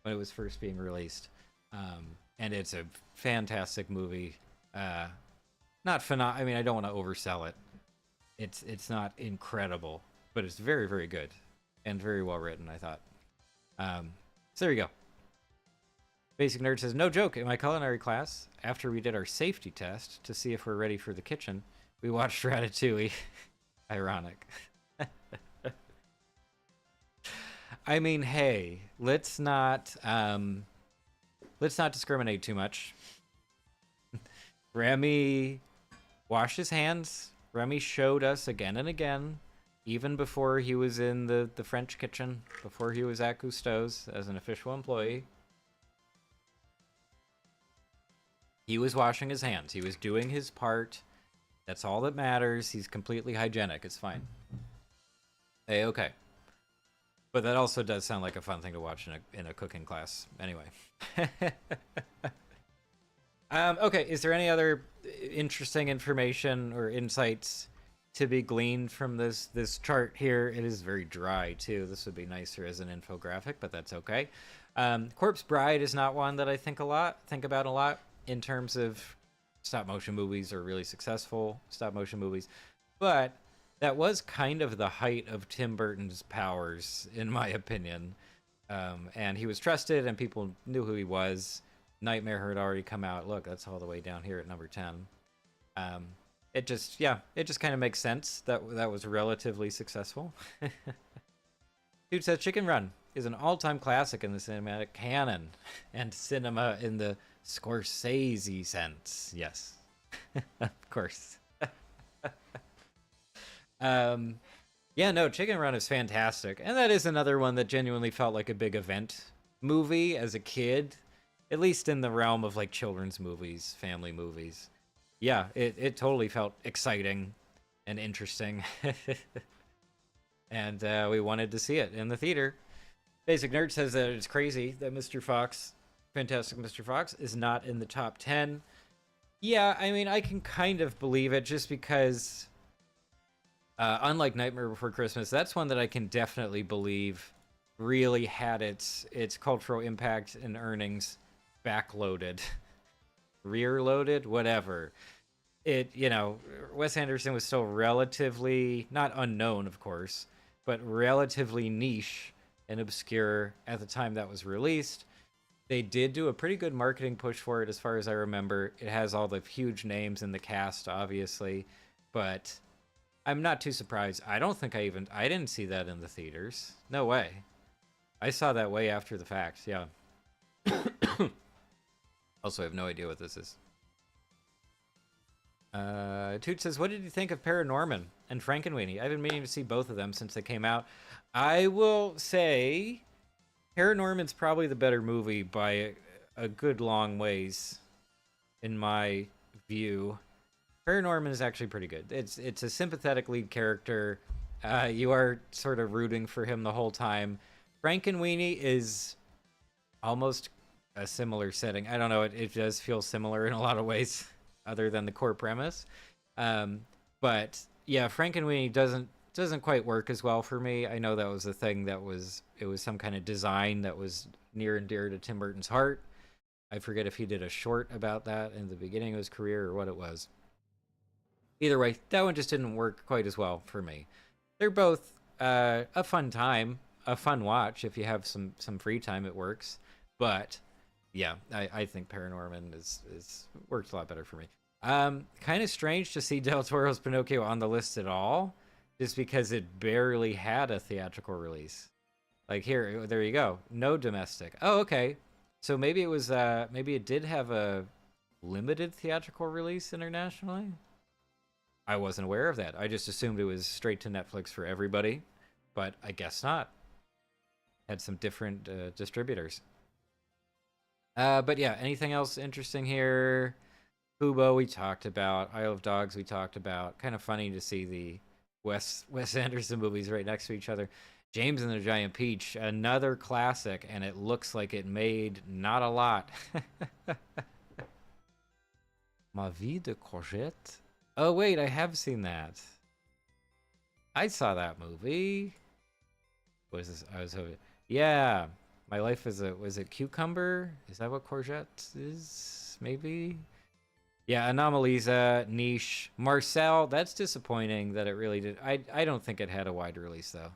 when it was first being released. And it's a fantastic movie. I don't want to oversell it. It's not incredible, but it's very, very good and very well written, I thought. So there you go. Basic Nerd says, no joke, in my culinary class, after we did our safety test to see if we're ready for the kitchen, we watched Ratatouille. Ironic. I mean, hey, let's not discriminate too much. Remy washed his hands. Remy showed us again and again, even before he was in the French kitchen, before he was at Cousteau's as an official employee. He was washing his hands. He was doing his part. That's all that matters. He's completely hygienic. It's fine. Hey, okay. But that also does sound like a fun thing to watch in a cooking class. Anyway. Okay, is there any other interesting information or insights to be gleaned from this chart here? It is very dry, too. This would be nicer as an infographic, but that's okay. Corpse Bride is not one that I think about a lot in terms of stop motion movies or really successful stop motion movies. But that was kind of the height of Tim Burton's powers, in my opinion. And he was trusted and people knew who he was. Nightmare had already come out. Look, that's all the way down here at number 10. It just kind of makes sense that that was relatively successful. Dude says Chicken Run is an all-time classic in the cinematic canon and cinema in the Scorsese sense. Yes, of course. Yeah, no, Chicken Run is fantastic. And that is another one that genuinely felt like a big event movie as a kid, at least in the realm of like children's movies, family movies. Yeah, it totally felt exciting and interesting. And we wanted to see it in the theater. Basic Nerd says that it's crazy that Mr. Fox, Fantastic Mr. Fox, is not in the top 10. Yeah, I mean, I can kind of believe it just because, unlike Nightmare Before Christmas, that's one that I can definitely believe really had its cultural impact and earnings backloaded, rear loaded, whatever. Wes Anderson was still relatively, not unknown, of course, but relatively niche and obscure at the time that was released. They did do a pretty good marketing push for it, as far as I remember. It has all the huge names in the cast, obviously, but I'm not too surprised. I don't think I didn't see that in the theaters. No way. I saw that way after the fact, yeah. Also, I have no idea what this is. Toot says, what did you think of Paranorman and Frankenweenie? I've been meaning to see both of them since they came out. I will say Paranorman's probably the better movie by a good long ways, in my view. Paranorman is actually pretty good. It's a sympathetic lead character. You are sort of rooting for him the whole time. Frankenweenie is almost a similar setting. I don't know. It does feel similar in a lot of ways, other than the core premise. But yeah, Frankenweenie doesn't quite work as well for me. I know that was a thing it was some kind of design that was near and dear to Tim Burton's heart. I forget if he did a short about that in the beginning of his career or what it was. Either way, that one just didn't work quite as well for me. They're both a fun time, a fun watch. If you have some free time, it works. But yeah, I think Paranorman is worked a lot better for me. Kind of strange to see Del Toro's Pinocchio on the list at all, just because it barely had a theatrical release. Like here, there you go, no domestic. Oh, okay. So maybe it was maybe it did have a limited theatrical release internationally. I wasn't aware of that. I just assumed it was straight to Netflix for everybody, but I guess not. Had some different distributors. But yeah, anything else interesting here? Kubo we talked about. Isle of Dogs we talked about. Kind of funny to see the Wes Anderson movies right next to each other. James and the Giant Peach, another classic, and it looks like it made not a lot. Ma vie de courgette. Oh wait, I have seen that. I saw that movie. What is this? I was hoping. Yeah, My Life is a, was it Cucumber? Is that what courgette is? Maybe. Yeah, Anomalisa, Niche, Marcel. That's disappointing that it really did. I don't think it had a wide release though.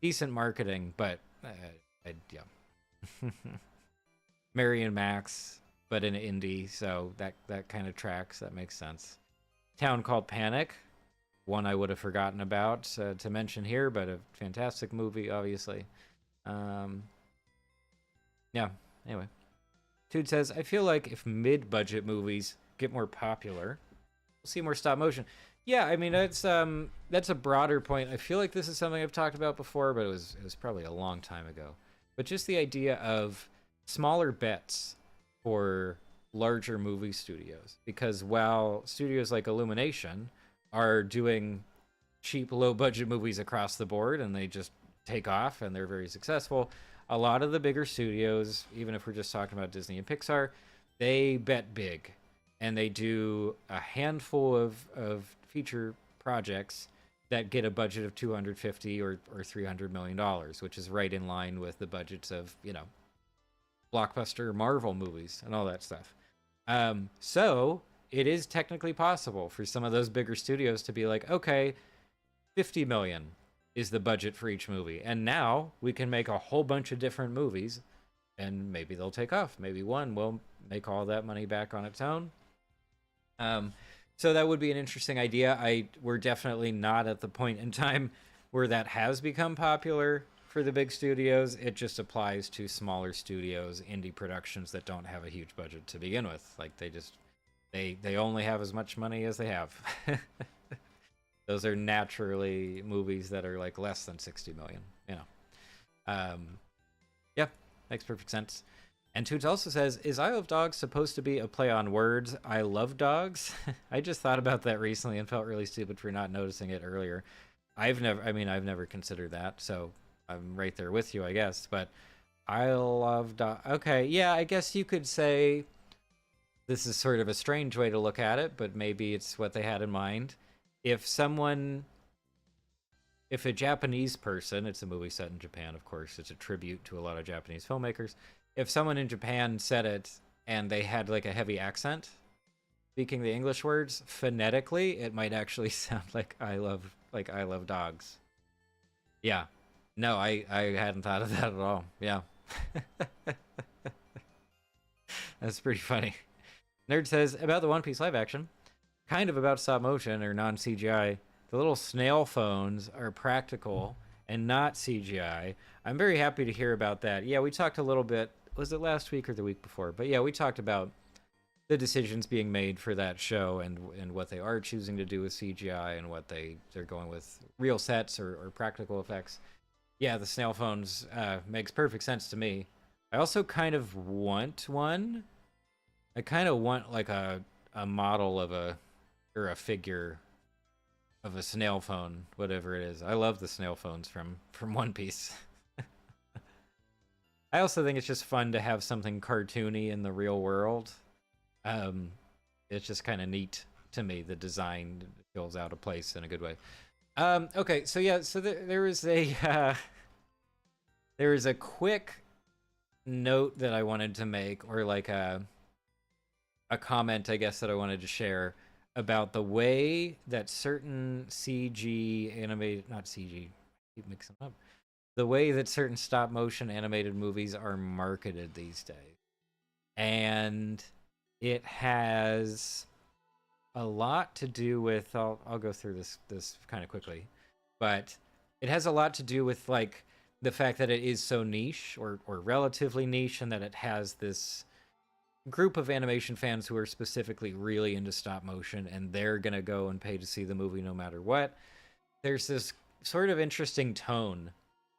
Decent marketing, but yeah. Mary and Max, but an indie, so that kind of tracks. That makes sense. Town Called Panic, one I would have forgotten about to mention here, but a fantastic movie, obviously. Yeah. Anyway. Tude says, I feel like if mid-budget movies get more popular, we'll see more stop motion. Yeah, I mean, that's a broader point. I feel like this is something I've talked about before, but it was probably a long time ago. But just the idea of smaller bets for larger movie studios, because while studios like Illumination are doing cheap, low budget movies across the board and they just take off and they're very successful, a lot of the bigger studios, even if we're just talking about Disney and Pixar, they bet big and they do a handful of feature projects that get a budget of 250 or $300 million, which is right in line with the budgets of, blockbuster Marvel movies and all that stuff. So it is technically possible for some of those bigger studios to be like, okay, 50 million is the budget for each movie, and now we can make a whole bunch of different movies, and maybe they'll take off. Maybe one will make all that money back on its own. So that would be an interesting idea. We're definitely not at the point in time where that has become popular for the big studios. It just applies to smaller studios, indie productions that don't have a huge budget to begin with. Like they only have as much money as they have. Those are naturally movies that are like less than 60 million, Yeah, makes perfect sense. And Toots also says, is Isle of Dogs supposed to be a play on words? I love dogs. I just thought about that recently and felt really stupid for not noticing it earlier. I've never considered that, so I'm right there with you, I guess. But I love dogs. Okay, yeah, I guess you could say this is sort of a strange way to look at it, but maybe it's what they had in mind. If a Japanese person, it's a movie set in Japan, of course, it's a tribute to a lot of Japanese filmmakers. If someone in Japan said it and they had like a heavy accent speaking the English words, phonetically, it might actually sound like I love dogs. Yeah. No, I hadn't thought of that at all. Yeah. That's pretty funny. Nerd says, about the One Piece live action, kind of about stop motion or non-CGI, the little snail phones are practical and not CGI. I'm very happy to hear about that. Yeah, we talked a little bit, was it last week or the week before? But yeah, we talked about the decisions being made for that show and what they are choosing to do with CGI and what they're going with real sets or practical effects. Yeah, the snail phones makes perfect sense to me. I also kind of want one. I kind of want like a model of a figure of a snail phone, whatever it is. I love the snail phones from One Piece. I also think it's just fun to have something cartoony in the real world. It's just kind of neat to me. The design feels out of place in a good way. Okay, so yeah, so there is a quick note that I wanted to make, or like a comment, I guess, that I wanted to share about the way that certain CG animated, not CG, keep mixing them up, the way that certain stop motion animated movies are marketed these days. And it has a lot to do with, I'll go through this kind of quickly, but it has a lot to do with like the fact that it is so niche or relatively niche, and that it has this group of animation fans who are specifically really into stop motion, and they're gonna go and pay to see the movie no matter what. There's this sort of interesting tone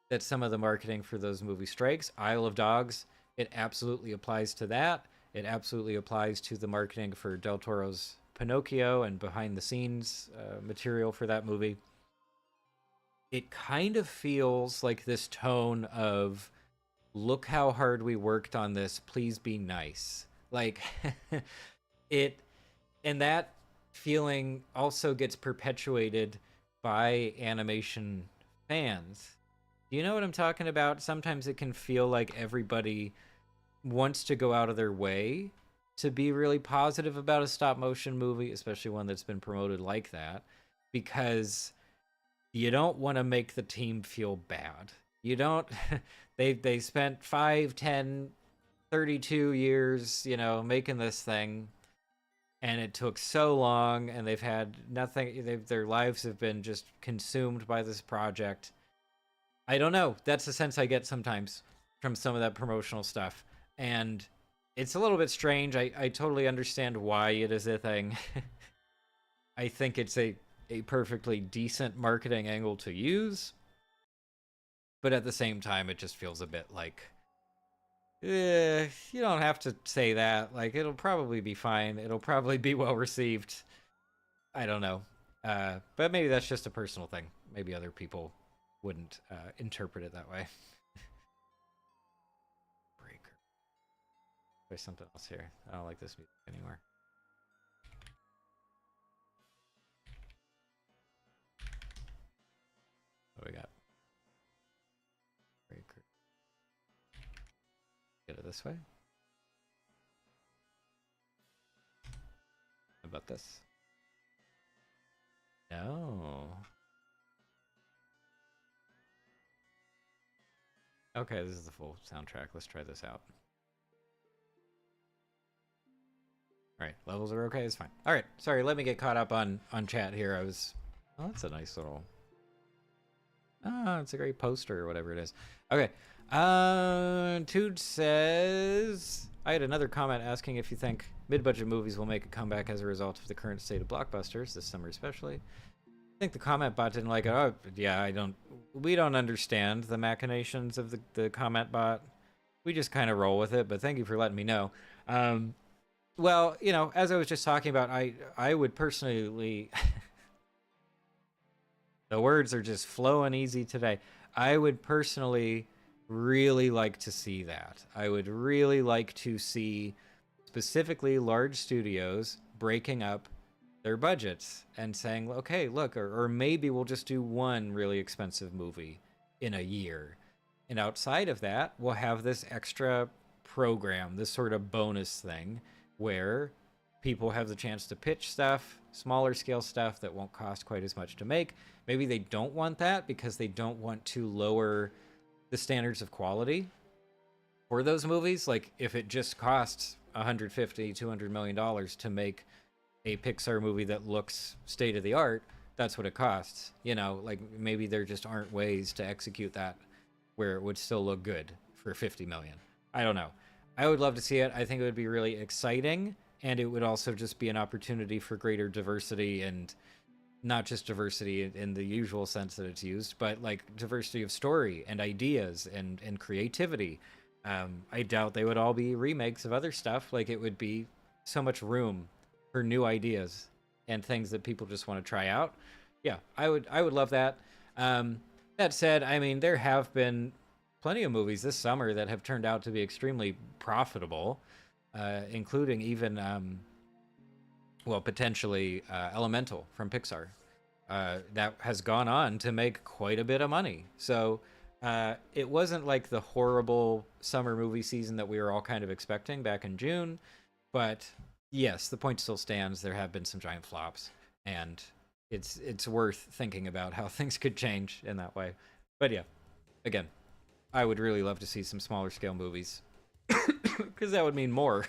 that some of the marketing for those movies strikes. Isle of Dogs, it absolutely applies to that. It absolutely applies to the marketing for Del Toro's Pinocchio and behind the scenes material for that movie. It kind of feels like this tone of, look how hard we worked on this, please be nice. Like it, and that feeling also gets perpetuated by animation fans. Do you know what I'm talking about? Sometimes it can feel like everybody wants to go out of their way to be really positive about a stop motion movie, especially one that's been promoted like that, because you don't want to make the team feel bad. You don't they spent 5, 10, 32 years, making this thing, and it took so long, and they've had nothing, their lives have been just consumed by this project. I don't know. That's the sense I get sometimes from some of that promotional stuff. And it's a little bit strange. I totally understand why it is a thing. I think it's a perfectly decent marketing angle to use. But at the same time, it just feels a bit like You don't have to say that. Like, it'll probably be fine. It'll probably be well received. I don't know. But maybe that's just a personal thing. Maybe other people wouldn't interpret it that way. Breaker. There's something else here. I don't like this music anymore. What do we got? Breaker. Get it this way. How about this? No. Okay, this is the full soundtrack. Let's try this out. All right, levels are okay. It's fine. All right, sorry. Let me get caught up on chat here. I was. Oh, that's a nice little. Ah, it's a great poster or whatever it is. Okay. Tood says I had another comment asking if you think mid-budget movies will make a comeback as a result of the current state of blockbusters this summer, especially. I think the comment bot didn't like it. Oh, yeah, I don't. We don't understand the machinations of the comment bot. We just kind of roll with it. But thank you for letting me know. Well, you know, as I was just talking about, I would personally. The words are just flowing easy today. I would personally really like to see that. I would really like to see specifically large studios breaking up their budgets and saying, okay, look, or maybe we'll just do one really expensive movie in a year. And outside of that, we'll have this extra program, this sort of bonus thing where people have the chance to pitch stuff, smaller scale stuff that won't cost quite as much to make. Maybe they don't want that because they don't want to lower the standards of quality for those movies. Like if it just costs $150-200 million to make a Pixar movie that looks state of the art, that's what it costs. You know, like maybe there just aren't ways to execute that where it would still look good for 50 million. I don't know. I would love to see it. I think it would be really exciting, and it would also just be an opportunity for greater diversity, and not just diversity in the usual sense that it's used, but like diversity of story and ideas and creativity. I doubt they would all be remakes of other stuff. Like it would be so much room for new ideas and things that people just want to try out. Yeah, I would love that. That said, I mean, there have been plenty of movies this summer that have turned out to be extremely profitable, including even well, potentially Elemental from Pixar. That has gone on to make quite a bit of money. So it wasn't like the horrible summer movie season that we were all kind of expecting back in June. But yes, the point still stands. There have been some giant flops, and it's worth thinking about how things could change in that way. But yeah, again, I would really love to see some smaller scale movies because that would mean more.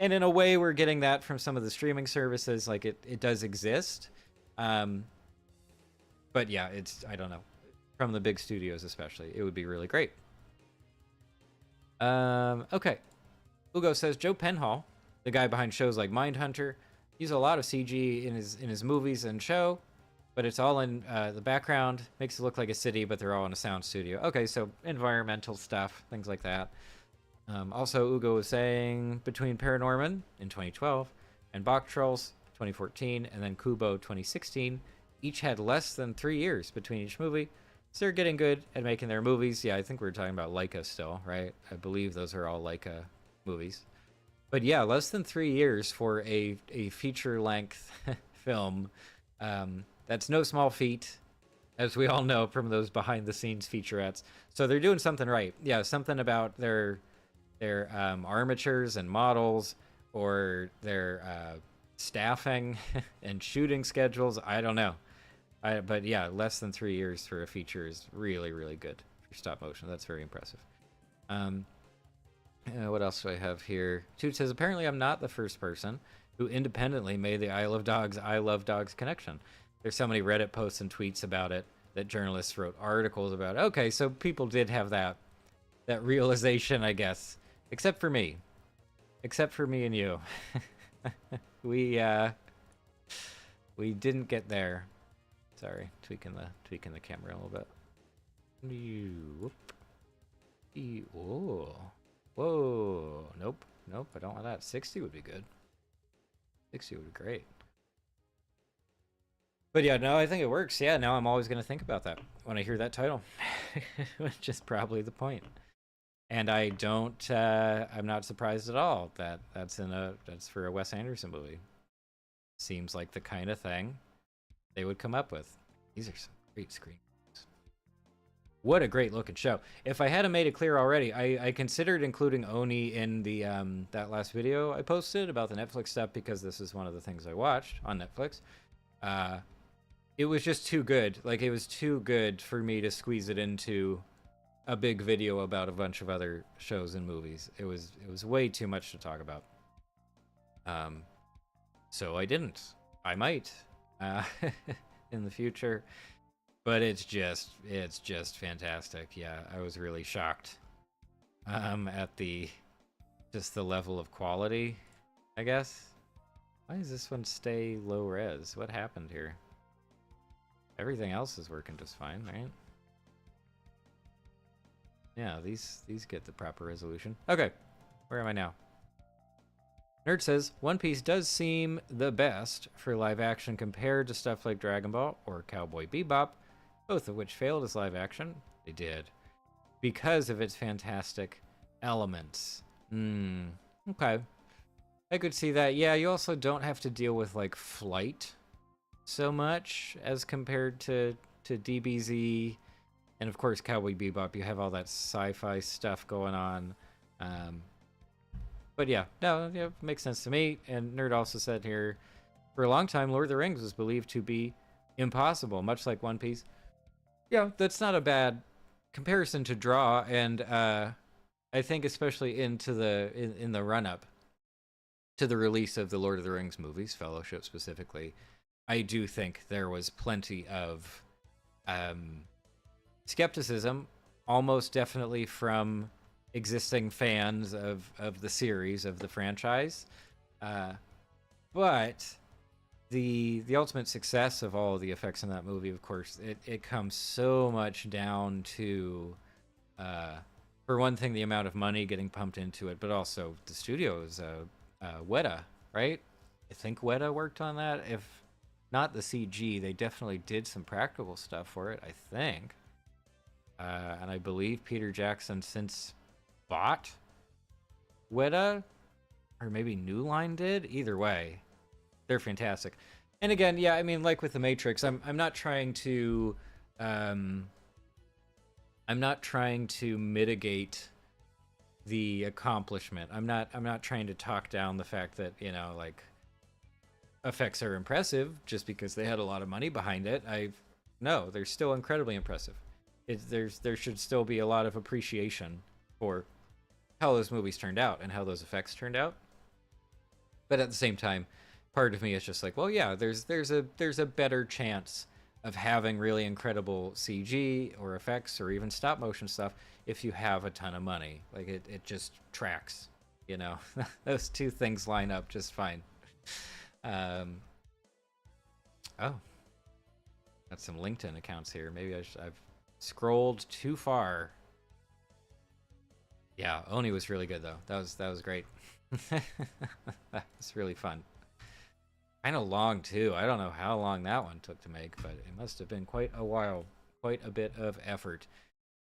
And in a way, we're getting that from some of the streaming services. Like it does exist. But yeah, I don't know. From the big studios especially, it would be really great. Okay. Ugo says Joe Penhall, the guy behind shows like Mindhunter, uses a lot of CG in his movies and show, but it's all in the background. Makes it look like a city, but they're all in a sound studio. Okay, so environmental stuff, things like that. Also, Ugo was saying between Paranorman in 2012 and Bach Trolls 2014 and then Kubo 2016, each had less than 3 years between each movie. So they're getting good at making their movies. Yeah, I think we're talking about Leica still, right? I believe those are all Leica movies. But yeah, less than 3 years for a feature-length film. That's no small feat, as we all know from those behind-the-scenes featurettes. So they're doing something right. Yeah, something about their armatures and models, or their staffing and shooting schedules. I don't know. But yeah, less than 3 years for a feature is really, really good for stop motion. That's very impressive. What else do I have here? Toot says, apparently I'm not the first person who independently made the I Love Dogs connection. There's so many Reddit posts and tweets about it that journalists wrote articles about. Okay, so people did have that realization, I guess. Except for me and you. we didn't get there. Sorry, tweaking the camera a little bit. Whoop. Oh. Whoa. Nope. Nope, I don't want that. 60 would be good. 60 would be great. But yeah, no, I think it works. Yeah, now I'm always going to think about that when I hear that title, which is probably the point. And I don't, I'm not surprised at all that that's for a Wes Anderson movie. Seems like the kind of thing they would come up with. These are some great screens. What a great looking show. If I hadn't made it clear already, I considered including Oni in the that last video I posted about the Netflix stuff because this is one of the things I watched on Netflix. It was just too good. Like, it was too good for me to squeeze it into a big video about a bunch of other shows and movies. It was way too much to talk about. So I didn't. I might in the future. But it's just fantastic. Yeah, I was really shocked at the level of quality, I guess. Why does this one stay low res? What happened here? Everything else is working just fine, right? Yeah, these get the proper resolution. Okay, where am I now? Nerd says, One Piece does seem the best for live action compared to stuff like Dragon Ball or Cowboy Bebop, both of which failed as live action. They did. Because of its fantastic elements. Okay. I could see that. Yeah, you also don't have to deal with, like, flight so much as compared to DBZ. And, of course, Cowboy Bebop. You have all that sci-fi stuff going on. But, yeah. No, yeah, makes sense to me. And Nerd also said here, for a long time, Lord of the Rings was believed to be impossible, much like One Piece. Yeah, that's not a bad comparison to draw, and I think especially into in the run-up to the release of the Lord of the Rings movies, Fellowship specifically, I do think there was plenty of skepticism, almost definitely from existing fans of the series, of the franchise, but the ultimate success of all of the effects in that movie, of course, it comes so much down to, for one thing, the amount of money getting pumped into it, but also the studios, Weta, right? I think Weta worked on that. If not the CG, they definitely did some practical stuff for it, I think. And I believe Peter Jackson since bought Weta, or maybe New Line did. Either way, they're fantastic. And again, yeah, I mean, like with the Matrix, I'm not trying to mitigate the accomplishment. I'm not trying to talk down the fact that, you know, like, effects are impressive just because they had a lot of money behind it. No, they're still incredibly impressive. There should still be a lot of appreciation for how those movies turned out and how those effects turned out. But at the same time, part of me is just like, well, yeah, there's a better chance of having really incredible CG or effects or even stop motion stuff if you have a ton of money. Like, it just tracks, you know. Those two things line up just fine. Oh, got some LinkedIn accounts here. Maybe I've scrolled too far. Yeah, Oni was really good though. That was great. That was really fun. Kind of long too. I don't know how long that one took to make, but it must have been quite a while. Quite a bit of effort.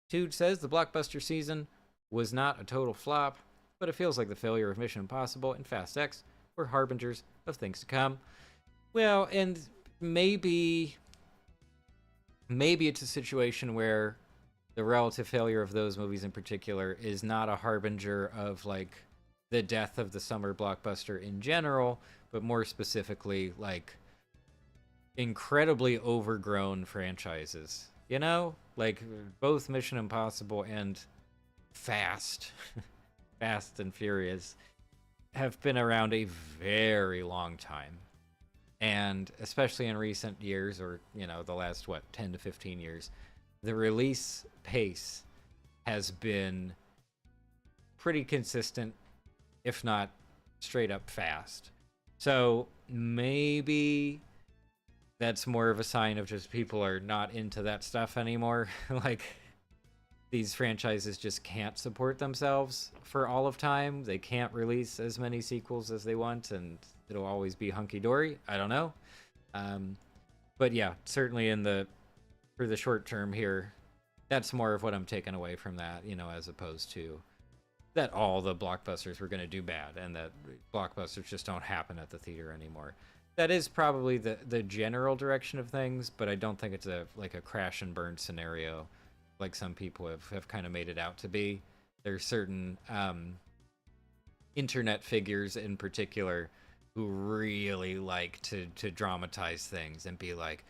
Tude says the blockbuster season was not a total flop, but it feels like the failure of Mission Impossible and Fast X were harbingers of things to come. Well, and maybe it's a situation where the relative failure of those movies in particular is not a harbinger of, like, the death of the summer blockbuster in general, but more specifically, like, incredibly overgrown franchises. You know? Like, both Mission Impossible and Fast and Furious have been around a very long time. And especially in recent years, or, you know, the last, 10 to 15 years, the release pace has been pretty consistent, if not straight up fast. So maybe that's more of a sign of just people are not into that stuff anymore. Like, these franchises just can't support themselves for all of time. They can't release as many sequels as they want, and it'll always be hunky-dory. I don't know. Um, but yeah, certainly for the short term here, that's more of what I'm taking away from that, as opposed to that all the blockbusters were going to do bad and that blockbusters just don't happen at the theater anymore. That is probably the general direction of things, but I don't think it's a crash and burn scenario like some people have kind of made it out to be. There's certain internet figures in particular who really like to dramatize things and be like,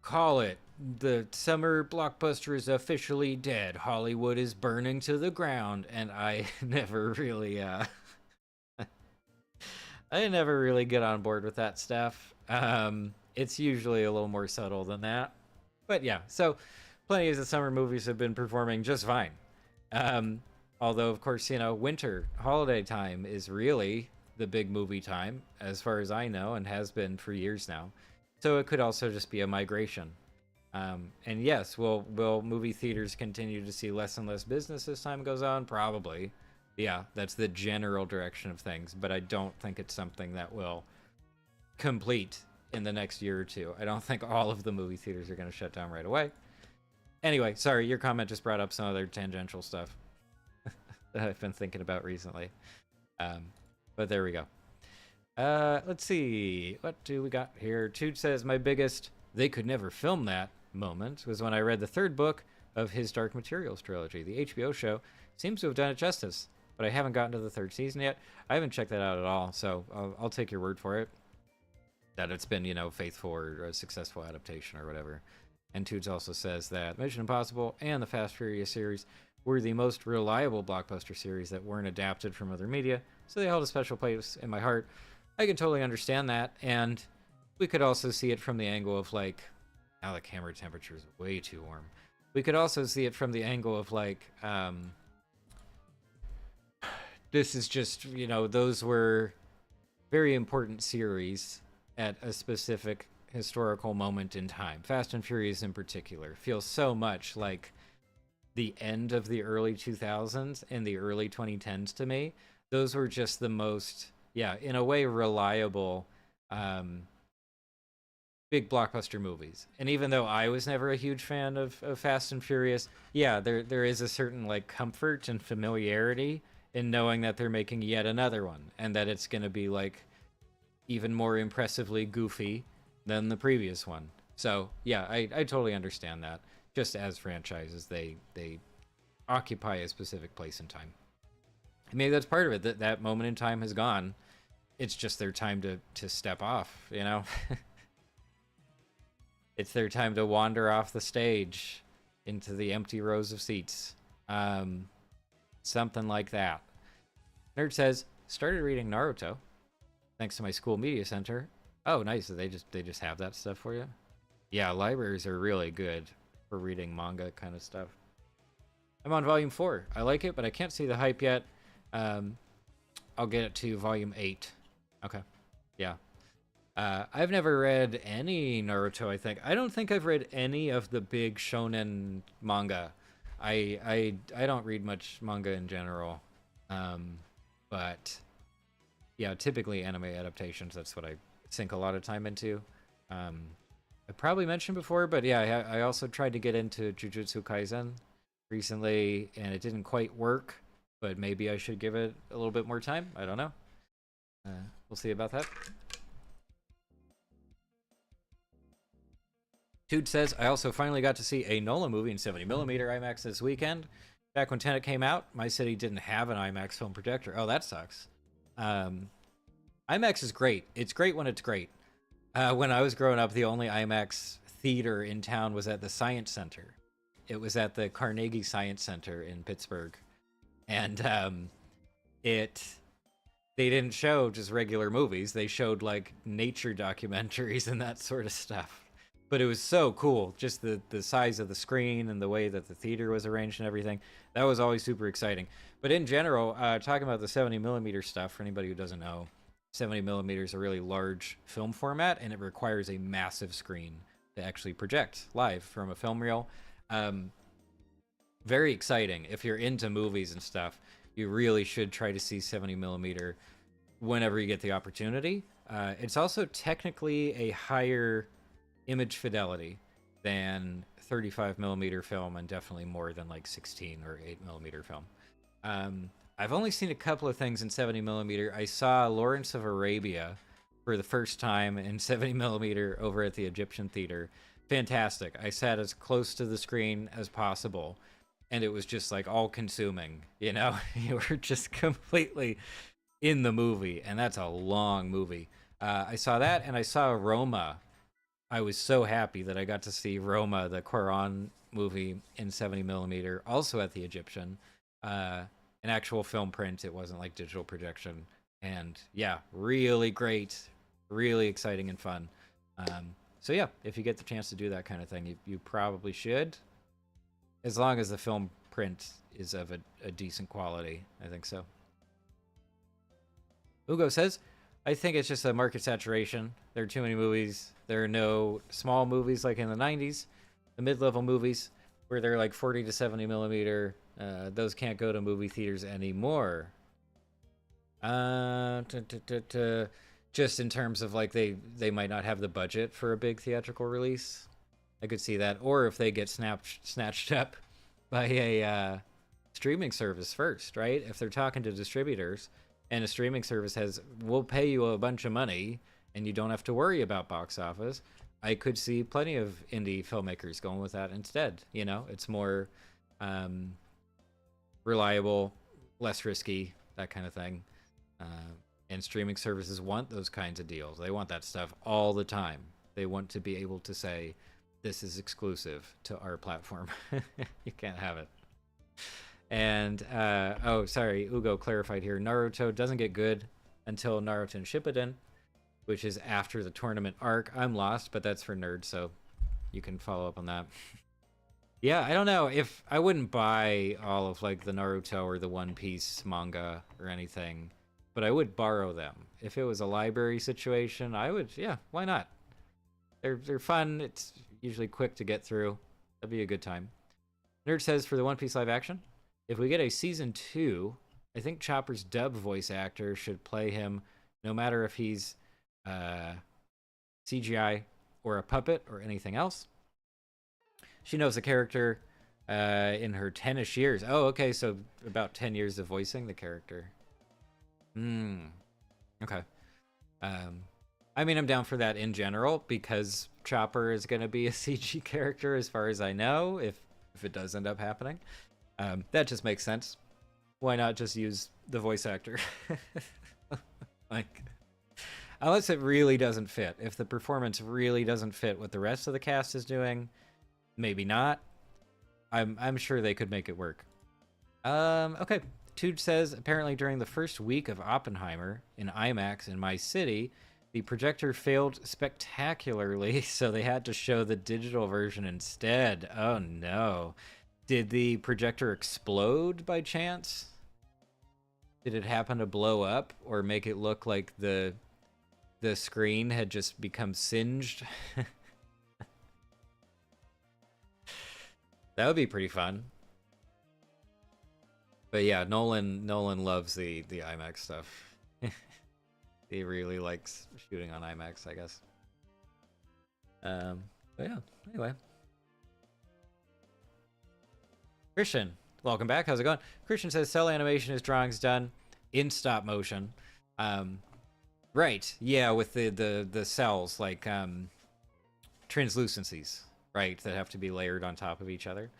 call it, the summer blockbuster is officially dead, Hollywood is burning to the ground. And I never really I never really get on board with that stuff. It's usually a little more subtle than that. But yeah, so plenty of the summer movies have been performing just fine. Although, of course, winter, holiday time is really the big movie time, as far as I know, and has been for years now. So it could also just be a migration. And yes, will movie theaters continue to see less and less business as time goes on? Probably. Yeah, that's the general direction of things, but I don't think it's something that will complete in the next year or two. I don't think all of the movie theaters are going to shut down right away. Anyway, sorry, your comment just brought up some other tangential stuff that I've been thinking about recently. But there we go. Let's see. What do we got here? Tude says, my biggest "they could never film that" moment was when I read the third book of his Dark Materials trilogy. The HBO show seems to have done it justice, but I haven't gotten to the third season yet. I haven't checked that out at all, so I'll take your word for it that it's been, faithful or a successful adaptation or whatever. And Tudes also says that Mission Impossible and the Fast Furious series were the most reliable blockbuster series that weren't adapted from other media, so they held a special place in my heart. I can totally understand that, and we could also see it from the angle of, now the camera temperature is way too warm. We could also see it from the angle of, this is just, those were very important series at a specific historical moment in time. Fast and Furious in particular feels so much like the end of the early 2000s and the early 2010s to me. Those were just the most, in a way, reliable big blockbuster movies. And even though I was never a huge fan of Fast and Furious, there is a certain comfort and familiarity in knowing that they're making yet another one and that it's going to be even more impressively goofy than the previous one. So I totally understand that. Just as franchises, they occupy a specific place in time. And maybe that's part of it. That moment in time has gone. It's just their time to step off, It's their time to wander off the stage into the empty rows of seats. Something like that. Nerd says, started reading Naruto thanks to my school media center. Oh, nice. They just have that stuff for you? Yeah, libraries are really good for reading manga kind of stuff. I'm on volume 4. I like it, but I can't see the hype yet. I'll get it to volume 8. Okay. Yeah. I've never read any Naruto, I think. I don't think I've read any of the big shonen manga. I don't read much manga in general. But yeah, typically anime adaptations, that's what I sink a lot of time into. I probably mentioned before, but yeah, I also tried to get into Jujutsu Kaisen recently, and it didn't quite work, but maybe I should give it a little bit more time. I don't know. We'll see about that. Tude says, I also finally got to see a Nola movie in 70mm IMAX this weekend. Back when Tenet came out, my city didn't have an IMAX film projector. Oh, that sucks. IMAX is great. It's great when it's great. When I was growing up, the only IMAX theater in town was at the Science Center. It was at the Carnegie Science Center in Pittsburgh. And they didn't show just regular movies. They showed nature documentaries and that sort of stuff. But it was so cool, just the size of the screen and the way that the theater was arranged and everything. That was always super exciting. But in general, talking about the 70mm stuff, for anybody who doesn't know, 70mm is a really large film format, and it requires a massive screen to actually project live from a film reel. very exciting. If you're into movies and stuff, you really should try to see 70 millimeter whenever you get the opportunity. It's also technically a higher image fidelity than 35 millimeter film, and definitely more than like 16 or 8 millimeter film. I've only seen a couple of things in 70 millimeter. I saw Lawrence of Arabia for the first time in 70 millimeter over at the Egyptian Theater. Fantastic. I sat as close to the screen as possible, and it was just like all consuming, you know? You were just completely in the movie, and that's a long movie. I saw that, and I saw Roma. I was so happy that I got to see Roma, the Quaron movie, in 70 millimeter, also at the Egyptian. An actual film print. It wasn't like digital projection. And yeah, really great, really exciting and fun. So yeah, if you get the chance to do that kind of thing, you probably should, as long as the film print is of a decent quality. I think so. Ugo says, I think it's just a market saturation. There are too many movies. There are no small movies like in the 90s. The mid-level movies where they're like 40 to 70 millimeter, those can't go to movie theaters anymore. Just in terms of like they might not have the budget for a big theatrical release. I could see that. Or if they get snatched up by a streaming service first, right? If they're talking to distributors and a streaming service we'll pay you a bunch of money and you don't have to worry about box office, I could see plenty of indie filmmakers going with that instead. You know, it's more reliable, less risky, that kind of thing. And streaming services want those kinds of deals. They want that stuff all the time. They want to be able to say, this is exclusive to our platform. You can't have it. And, oh, sorry, Ugo clarified here. Naruto doesn't get good until Naruto Shippuden, which is after the tournament arc. I'm lost, but that's for nerds, so you can follow up on that. Yeah, I don't know. If I wouldn't buy all of like the Naruto or the One Piece manga or anything, but I would borrow them. If it was a library situation, I would, yeah, why not? They're fun. It's usually quick to get through. That'd be a good time. Nerd says for the One Piece live action, if we get a season 2, I think Chopper's dub voice actor should play him no matter if he's CGI or a puppet or anything else. She knows the character in her 10-ish years. Oh, okay, so about 10 years of voicing the character. Okay. I mean, I'm down for that in general because Chopper is going to be a CG character as far as I know, if it does end up happening. That just makes sense. Why not just use the voice actor? Like, unless it really doesn't fit. If the performance really doesn't fit what the rest of the cast is doing, maybe not. I'm sure they could make it work. Okay. Tude says, apparently during the first week of Oppenheimer in IMAX in my city, the projector failed spectacularly, so they had to show the digital version instead. Oh no. Did the projector explode by chance? Did it happen to blow up or make it look like the screen had just become singed? That would be pretty fun. But yeah, Nolan loves the IMAX stuff. He really likes shooting on IMAX, I guess. But yeah, anyway. Christian, welcome back. How's it going? Christian says cell animation is drawings done in stop motion. Right, yeah, with the cells, like translucencies, right, that have to be layered on top of each other.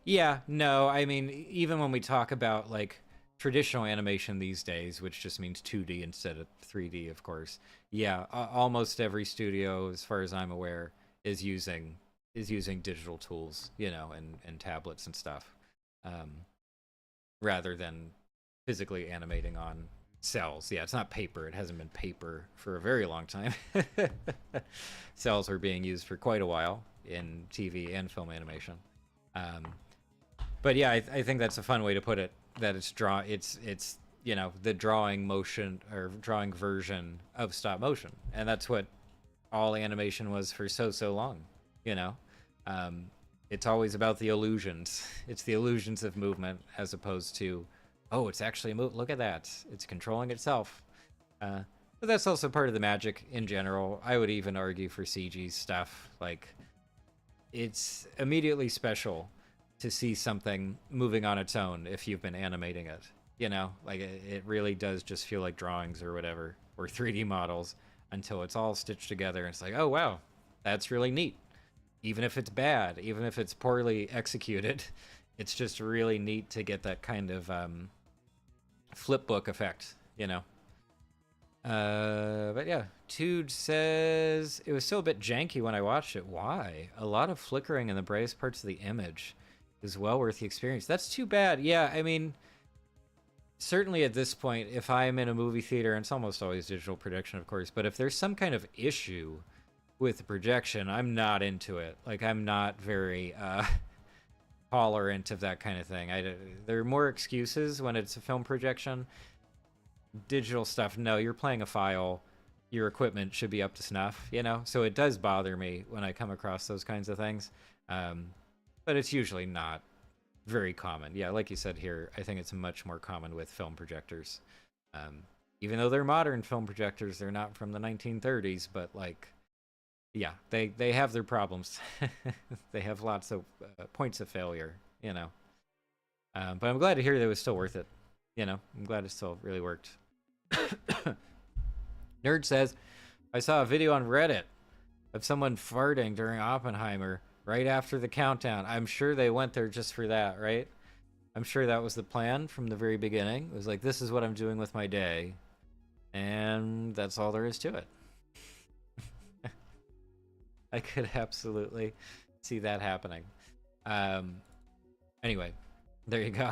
Yeah, no, I mean, even when we talk about like traditional animation these days, which just means 2D instead of 3D, of course. Yeah, almost every studio, as far as I'm aware, is using digital tools, you know, and tablets and stuff, rather than physically animating on cells. Yeah, it's not paper. It hasn't been paper for a very long time. Cells were being used for quite a while in TV and film animation. But yeah, I think that's a fun way to put it. That it's you know, the drawing motion or drawing version of stop motion, and that's what all animation was for so long. You know, It's always about the illusions. It's the illusions of movement as opposed to, oh, it's actually a move. Look at that. It's controlling itself. But that's also part of the magic in general. I would even argue for CG stuff. Like, it's immediately special to see something moving on its own if you've been animating it. You know, like it really does just feel like drawings or whatever, or 3D models until it's all stitched together. And it's like, oh, wow, that's really neat. Even if it's bad, even if it's poorly executed, it's just really neat to get that kind of flip book effect, you know? But yeah, Tude says, it was still a bit janky when I watched it. Why? A lot of flickering in the brightest parts of the image is well worth the experience. That's too bad. Yeah, I mean, certainly at this point, if I'm in a movie theater, and it's almost always digital projection, of course, but if there's some kind of issue with the projection, I'm not into it. Like, I'm not very tolerant of that kind of thing. There are more excuses when it's a film projection. Digital stuff, no, you're playing a file. Your equipment should be up to snuff, you know? So it does bother me when I come across those kinds of things. But it's usually not very common. Yeah, like you said here, I think it's much more common with film projectors. Even though they're modern film projectors, they're not from the 1930s, but like, yeah, they have their problems. They have lots of points of failure, you know. But I'm glad to hear that it was still worth it. You know, I'm glad it still really worked. Nerd says, I saw a video on Reddit of someone farting during Oppenheimer right after the countdown. I'm sure they went there just for that, right? I'm sure that was the plan from the very beginning. It was like, this is what I'm doing with my day. And that's all there is to it. I could absolutely see that happening. Anyway, there you go.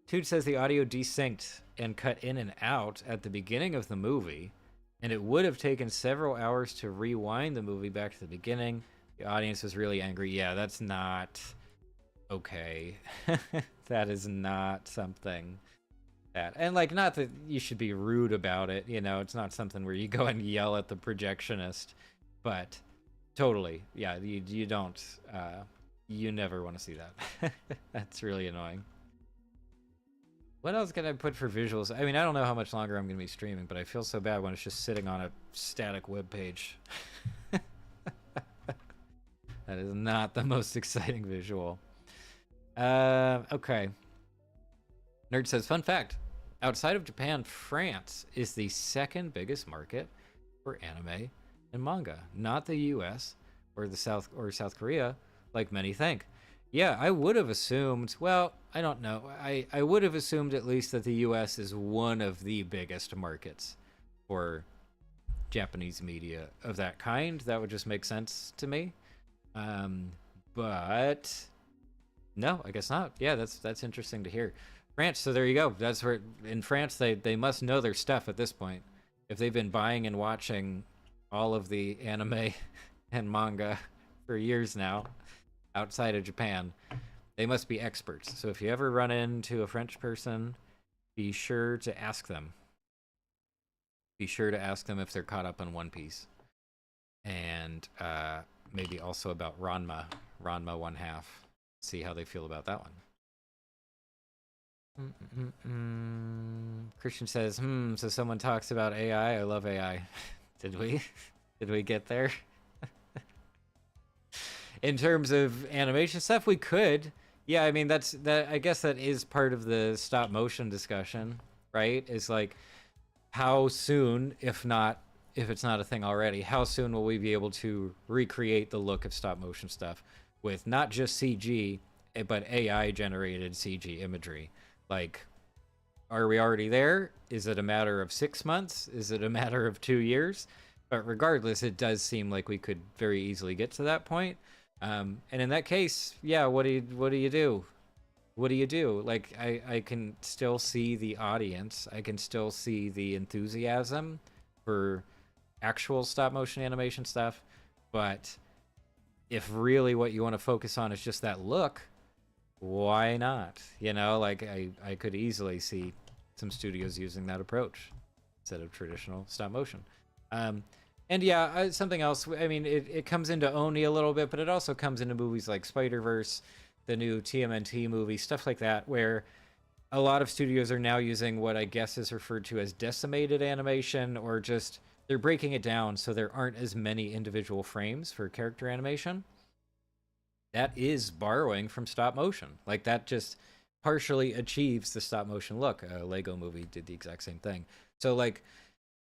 Tude says the audio desynced and cut in and out at the beginning of the movie, and it would have taken several hours to rewind the movie back to the beginning. The audience was really angry. Yeah, that's not okay. That is not something that, and like, not that you should be rude about it, you know, it's not something where you go and yell at the projectionist, but totally, yeah, you don't, you never want to see that. That's really annoying. What else can I put for visuals? I mean, I don't know how much longer I'm going to be streaming, but I feel so bad when it's just sitting on a static web page. That is not the most exciting visual. Okay. Nerd says, fun fact. Outside of Japan, France is the second biggest market for anime and manga. Not the US or South Korea, like many think. Yeah, I would have assumed, well, I don't know. I would have assumed at least that the US is one of the biggest markets for Japanese media of that kind. That would just make sense to me. But no, I guess not. Yeah, that's interesting to hear. France, so there you go. That's where, in France, they must know their stuff at this point. If they've been buying and watching all of the anime and manga for years now, outside of Japan, they must be experts. So if you ever run into a French person, be sure to ask them. Be sure to ask them if they're caught up on One Piece. And maybe also about Ranma 1/2. See how they feel about that one. Christian says, so someone talks about AI. I love AI. Did we get there? In terms of animation stuff, we could. Yeah, I mean, I guess that is part of the stop motion discussion, right? Is like, how soon, if it's not a thing already, how soon will we be able to recreate the look of stop motion stuff with not just CG, but AI generated CG imagery? Like, are we already there? Is it a matter of 6 months? Is it a matter of 2 years? But regardless, it does seem like we could very easily get to that point. And in that case, yeah, what do you do? What do you do? Like, I can still see the audience. I can still see the enthusiasm for actual stop motion animation stuff. But if really what you want to focus on is just that look, why not? You know, like, I could easily see some studios using that approach instead of traditional stop motion. And yeah, something else. I mean, it comes into Oni a little bit, but it also comes into movies like Spider-Verse, the new TMNT movie, stuff like that, where a lot of studios are now using what I guess is referred to as decimated animation, or just they're breaking it down so there aren't as many individual frames for character animation. That is borrowing from stop motion. Like that just partially achieves the stop motion look. A Lego movie did the exact same thing. So like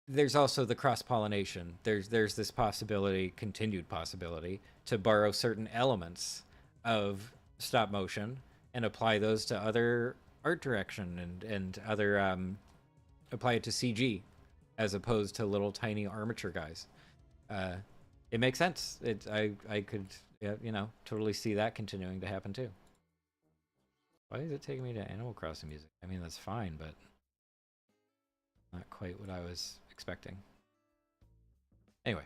there's also the cross pollination. There's this possibility, continued possibility, to borrow certain elements of stop motion and apply those to other art direction and other apply it to CG as opposed to little tiny armature guys. Uh, it makes sense. I could totally see that continuing to happen too. Why is it taking me to Animal Crossing music? I mean that's fine, but not quite what I was expecting. Anyway,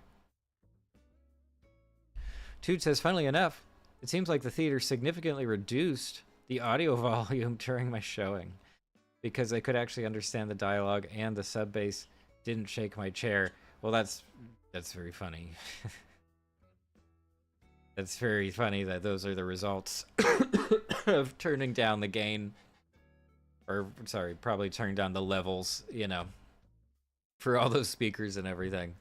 Toot says, funnily enough, it seems like the theater significantly reduced the audio volume during my showing because I could actually understand the dialogue and the sub bass didn't shake my chair. Well, that's very funny. That's very funny that those are the results of turning down the gain. Or, sorry, probably turning down the levels, for all those speakers and everything.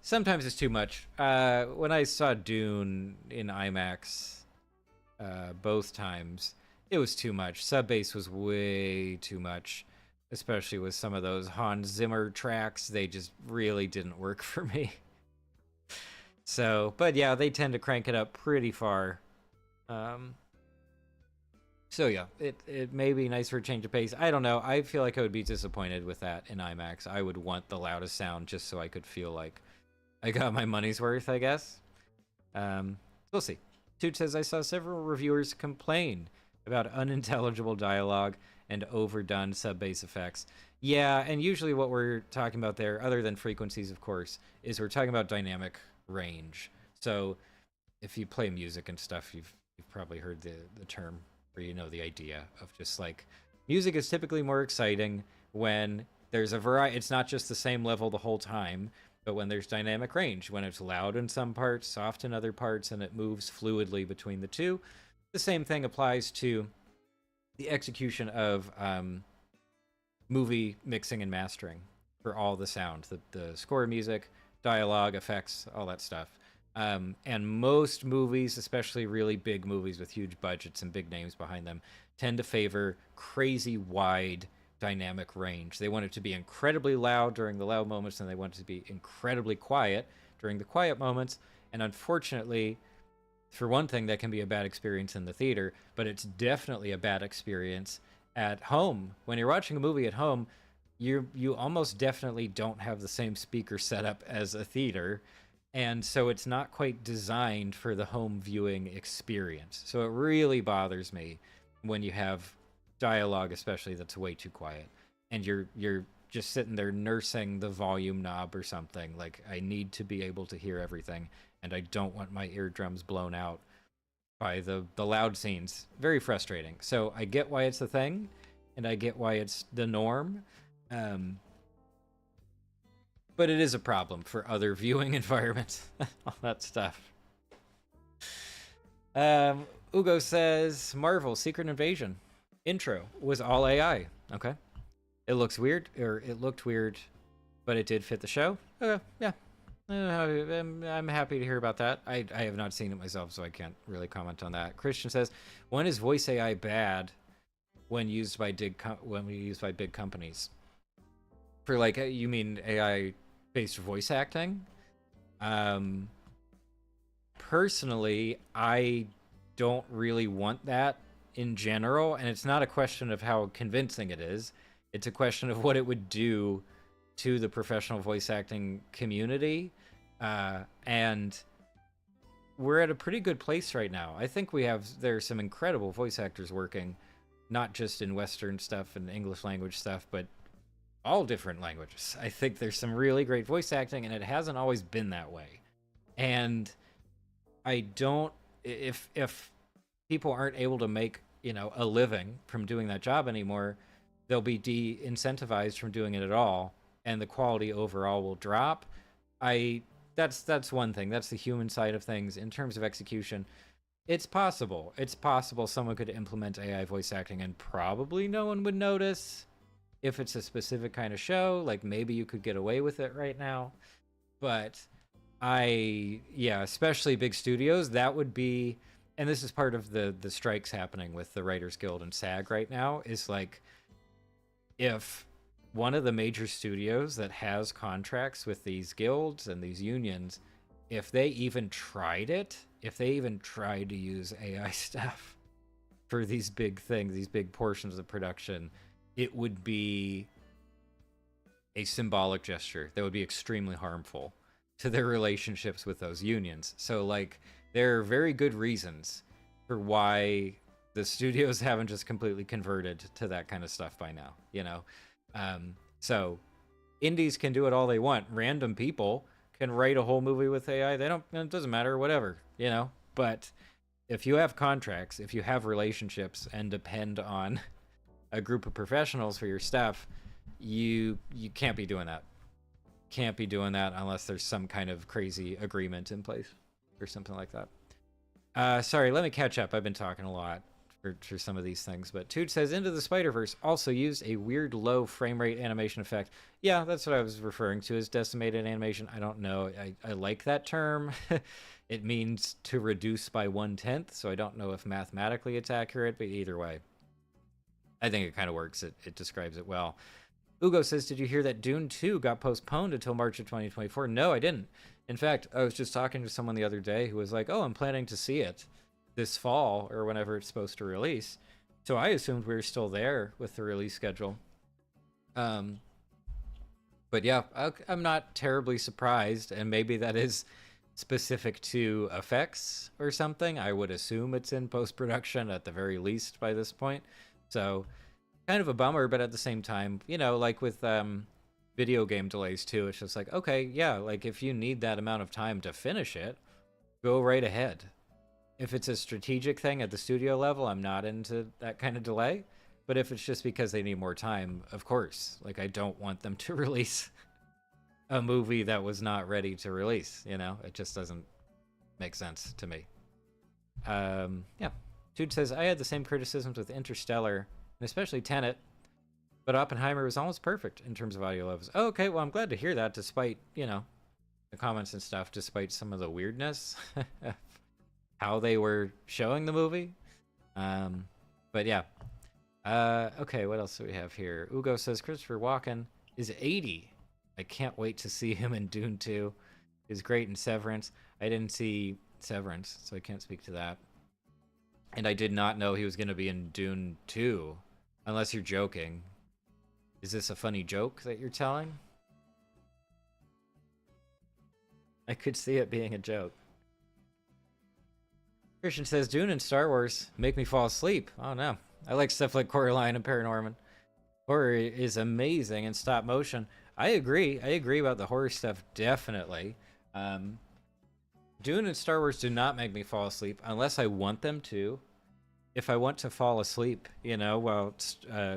Sometimes it's too much. When I saw Dune in IMAX, both times, it was too much. Sub bass was way too much, especially with some of those Hans Zimmer tracks. They just really didn't work for me. So, but yeah, they tend to crank it up pretty far. So yeah, it may be nice for a change of pace. I don't know. I feel like I would be disappointed with that in IMAX. I would want the loudest sound just so I could feel like I got my money's worth, I guess. We'll see. Toot says, I saw several reviewers complain about unintelligible dialogue and overdone sub-bass effects. Yeah, and usually what we're talking about there, other than frequencies, of course, is we're talking about dynamic range. So if you play music and stuff, you've probably heard the term, or you know the idea of just like music is typically more exciting when there's a variety. It's not just the same level the whole time, but when there's dynamic range, when it's loud in some parts, soft in other parts, and it moves fluidly between the two. The same thing applies to the execution of movie mixing and mastering for all the sound, the score music, dialogue, effects, all that stuff. And most movies, especially really big movies with huge budgets and big names behind them, tend to favor crazy wide dynamic range. They want it to be incredibly loud during the loud moments, and they want it to be incredibly quiet during the quiet moments. And unfortunately, for one thing, that can be a bad experience in the theater, but it's definitely a bad experience at home. When you're watching a movie at home, you almost definitely don't have the same speaker setup as a theater, and so it's not quite designed for the home viewing experience. So it really bothers me when you have dialogue, especially, that's way too quiet, and you're just sitting there nursing the volume knob or something. Like, I need to be able to hear everything, and I don't want my eardrums blown out by the loud scenes. Very frustrating. So I get why it's a thing, and I get why it's the norm. But it is a problem for other viewing environments. All that stuff. Ugo says, Marvel Secret Invasion intro was all AI. Okay. It looks weird, or it looked weird, but it did fit the show. Okay, yeah. I'm happy to hear about that. I have not seen it myself, so I can't really comment on that. Christian says, when is voice AI bad when used by big companies? For like, you mean AI based voice acting? Personally, I don't really want that in general, and it's not a question of how convincing it is. It's a question of what it would do to the professional voice acting community. And we're at a pretty good place right now. I think there's some incredible voice actors working, not just in Western stuff and English language stuff, but all different languages. I think there's some really great voice acting, and it hasn't always been that way. And I don't, if people aren't able to make, a living from doing that job anymore, they'll be de-incentivized from doing it at all, and the quality overall will drop. I that's one thing. That's the human side of things. In terms of execution, it's possible. It's possible someone could implement AI voice acting and probably no one would notice if it's a specific kind of show. Like maybe you could get away with it right now. But yeah, especially big studios, that would be, and this is part of the strikes happening with the Writers Guild and SAG right now, is like if one of the major studios that has contracts with these guilds and these unions, if they even tried it, if they even tried to use AI stuff for these big things, these big portions of production, it would be a symbolic gesture that would be extremely harmful to their relationships with those unions. So, like, there are very good reasons for why the studios haven't just completely converted to that kind of stuff by now, you know? So indies can do it all they want. Random people can write a whole movie with AI. They don't, it doesn't matter, whatever, you know? But if you have contracts, if you have relationships and depend on a group of professionals for your stuff, you can't be doing that. Can't be doing that unless there's some kind of crazy agreement in place or something like that. Sorry, let me catch up. I've been talking a lot for some of these things, but Tude says Into the Spider-Verse also used a weird low frame rate animation effect. Yeah, that's what I was referring to as decimated animation. I don't know. I like that term. It means to reduce by 1/10, so I don't know if mathematically it's accurate, but either way, I think it kind of works. It describes it well. Ugo says, did you hear that Dune 2 got postponed until March of 2024? No, I didn't. In fact, I was just talking to someone the other day who was like, oh, I'm planning to see it this fall or whenever it's supposed to release. So I assumed we were still there with the release schedule. But yeah, I'm not terribly surprised, and maybe that is specific to effects or something. I would assume it's in post-production at the very least by this point. So kind of a bummer, but at the same time, you know, like with video game delays too, it's just like, okay, yeah, like if you need that amount of time to finish it, go right ahead. If it's a strategic thing at the studio level, I'm not into that kind of delay. But if it's just because they need more time, of course. Like, I don't want them to release a movie that was not ready to release, you know? It just doesn't make sense to me. Yeah. Dude says, I had the same criticisms with Interstellar, and especially Tenet, but Oppenheimer was almost perfect in terms of audio levels. Oh, okay, well, I'm glad to hear that, despite, you know, the comments and stuff, despite some of the weirdness how they were showing the movie. But yeah. Okay, what else do we have here? Ugo says Christopher Walken is 80. I can't wait to see him in Dune 2. He's great in Severance. I didn't see Severance, so I can't speak to that. And I did not know he was going to be in Dune 2, unless you're joking. Is this a funny joke that you're telling? I could see it being a joke. Christian says, Dune and Star Wars make me fall asleep. Oh no. I like stuff like Coraline and Paranorman. Horror is amazing in stop motion. I agree. I agree about the horror stuff, definitely. Dune and Star Wars do not make me fall asleep unless I want them to. If I want to fall asleep, you know, while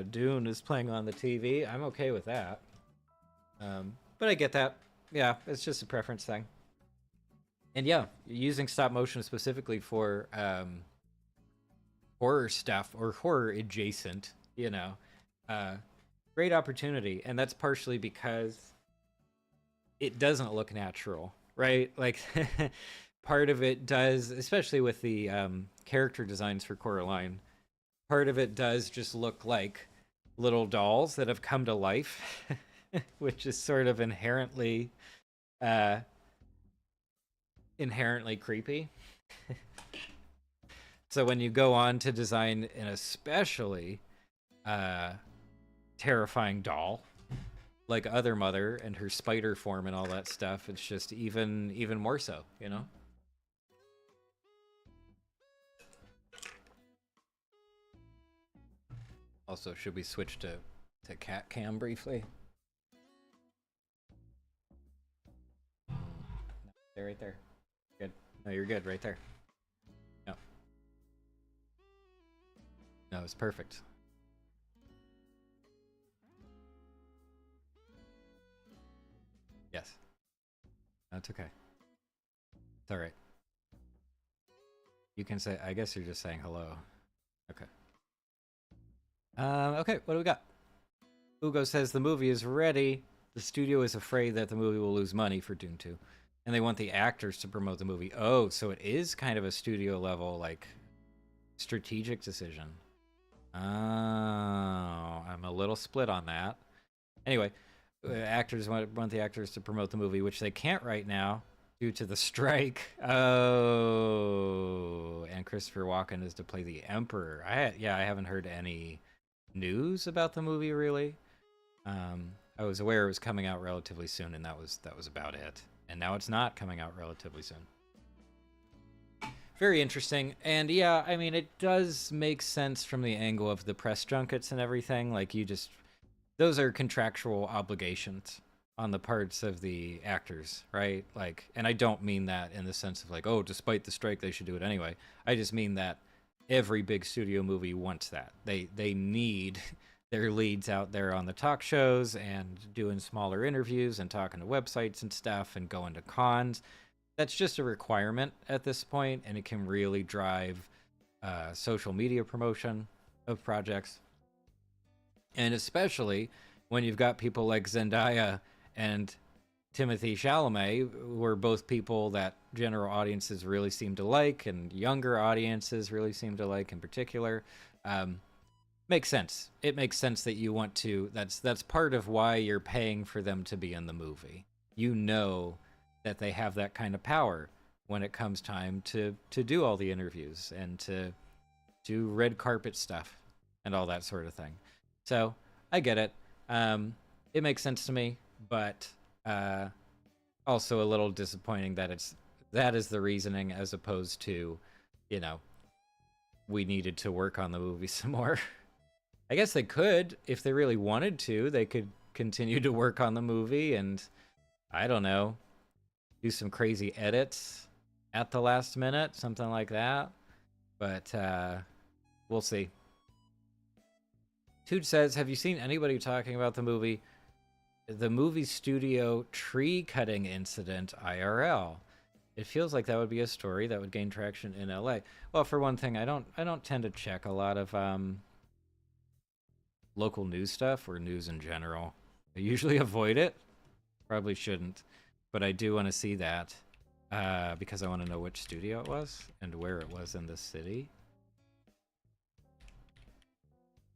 Dune is playing on the TV, I'm okay with that. But I get that. Yeah, it's just a preference thing. And yeah, using stop motion specifically for horror stuff or horror adjacent, you know, great opportunity. And that's partially because it doesn't look natural, right? Like part of it does, especially with the character designs for Coraline, part of it does just look like little dolls that have come to life, which is sort of inherently creepy. So when you go on to design an especially terrifying doll like Other Mother and her spider form and all that stuff, it's just even more so, you know? Also, should we switch to cat cam briefly? They're right there. Good. No, you're good right there. No. No, it's perfect. Yes. it's okay. It's all right. You can say, I guess you're just saying hello. Okay. Okay, what do we got? Ugo says the movie is ready. The studio is afraid that the movie will lose money for Dune 2. And they want the actors to promote the movie. Oh, so it is kind of a studio level, like, strategic decision. Oh, I'm a little split on that. Anyway, actors want the actors to promote the movie, which they can't right now due to the strike. Oh, and Christopher Walken is to play the Emperor. I haven't heard any news about the movie really. I was aware it was coming out relatively soon, and that was about it. And now it's not coming out relatively soon. Very interesting. And yeah, I mean, it does make sense from the angle of the press junkets and everything. Like, those are contractual obligations on the parts of the actors, right? Like, and I don't mean that in the sense of like, oh, despite the strike, they should do it anyway. I just mean that every big studio movie wants that. They need their leads out there on the talk shows and doing smaller interviews and talking to websites and stuff and going to cons. That's just a requirement at this point, and it can really drive social media promotion of projects. And especially when you've got people like Zendaya and Timothée Chalamet, who are both people that general audiences really seem to like, and younger audiences really seem to like in particular. Makes sense. It makes sense that you want to. That's part of why you're paying for them to be in the movie. You know that they have that kind of power when it comes time to do all the interviews and to do red carpet stuff and all that sort of thing. So I get it. It makes sense to me, but also a little disappointing that that is the reasoning as opposed to, we needed to work on the movie some more. I guess they could, if they really wanted to, they could continue to work on the movie and, I don't know, do some crazy edits at the last minute, something like that. But we'll see. Tood says, have you seen anybody talking about the movie studio tree cutting incident IRL? It feels like that would be a story that would gain traction in LA. Well, for one thing, I don't tend to check a lot of local news stuff or news in general. I usually avoid it. Probably shouldn't, but I do want to see that because I want to know which studio it was and where it was in the city.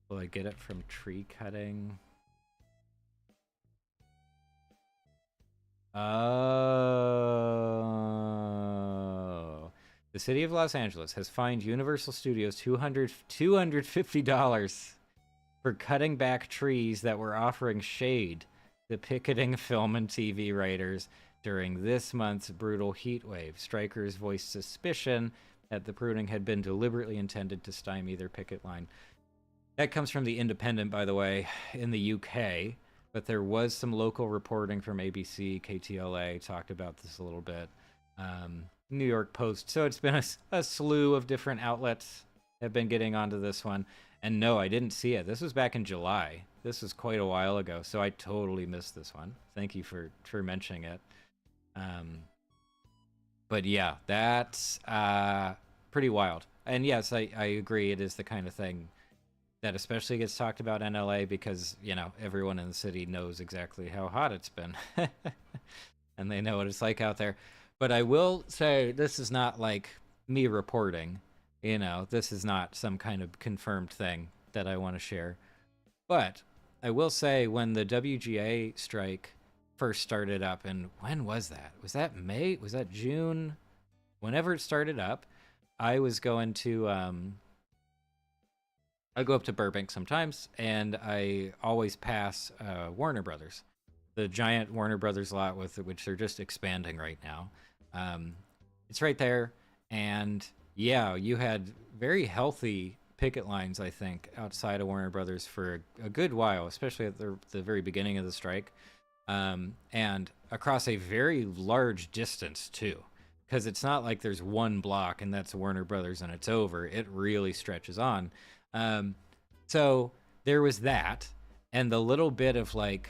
Will I get it from tree cutting? Oh. The city of Los Angeles has fined Universal Studios $250 for cutting back trees that were offering shade to picketing film and TV writers during this month's brutal heat wave. Strikers voiced suspicion that the pruning had been deliberately intended to stymie their picket line. That comes from The Independent, by the way, in the UK. But there was some local reporting from ABC, KTLA, talked about this a little bit. New York Post. So it's been a slew of different outlets have been getting onto this one. And no, I didn't see it. This was back in July. This was quite a while ago, so I totally missed this one. Thank you for mentioning it. But yeah, that's pretty wild. And yes, I agree. It is the kind of thing that especially gets talked about in LA because, everyone in the city knows exactly how hot it's been. And they know what it's like out there. But I will say this is not like me reporting. This is not some kind of confirmed thing that I want to share. But I will say when the WGA strike first started up, and when was that? Was that May? Was that June? Whenever it started up, I was going to... I go up to Burbank sometimes, and I always pass Warner Brothers, the giant Warner Brothers lot with which they're just expanding right now. It's right there, and yeah, you had very healthy picket lines, I think, outside of Warner Brothers for a good while, especially at the very beginning of the strike, and across a very large distance too, because it's not like there's one block and that's Warner Brothers and it's over. It really stretches on. So there was that, and the little bit of like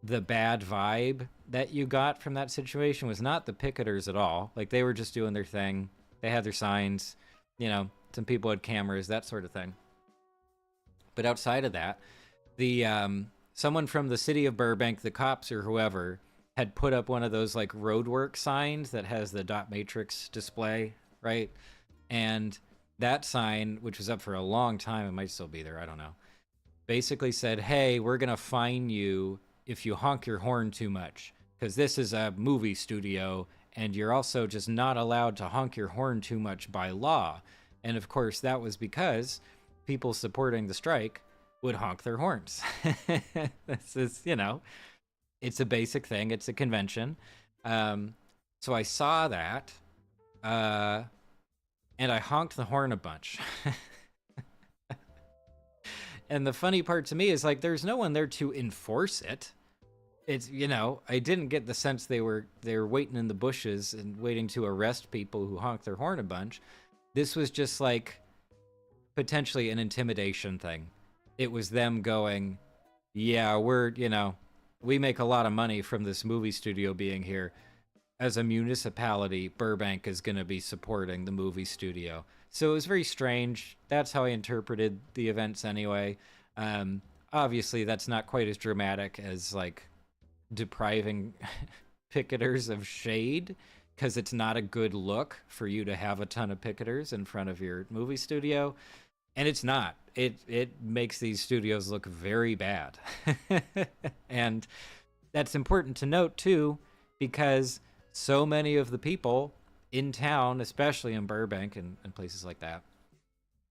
the bad vibe that you got from that situation was not the picketers at all. Like, they were just doing their thing. They had their signs, some people had cameras, that sort of thing. But outside of that, the someone from the city of Burbank, the cops or whoever, had put up one of those like roadwork signs that has the dot matrix display, right? And that sign, which was up for a long time, it might still be there, I don't know, basically said, hey, we're going to fine you if you honk your horn too much, because this is a movie studio and you're also just not allowed to honk your horn too much by law. And of course, that was because people supporting the strike would honk their horns. This is, it's a basic thing. It's a convention. So I saw that, and I honked the horn a bunch. And the funny part to me is, like, there's no one there to enforce it. It's, I didn't get the sense they were waiting in the bushes and waiting to arrest people who honk their horn a bunch. This was just like potentially an intimidation thing. It was them going, yeah, we make a lot of money from this movie studio being here. As a municipality, Burbank is going to be supporting the movie studio. So it was very strange. That's how I interpreted the events anyway. Obviously, that's not quite as dramatic as, like, depriving picketers of shade, because it's not a good look for you to have a ton of picketers in front of your movie studio. And it's not. It makes these studios look very bad. And that's important to note, too, because so many of the people in town, especially in Burbank and places like that,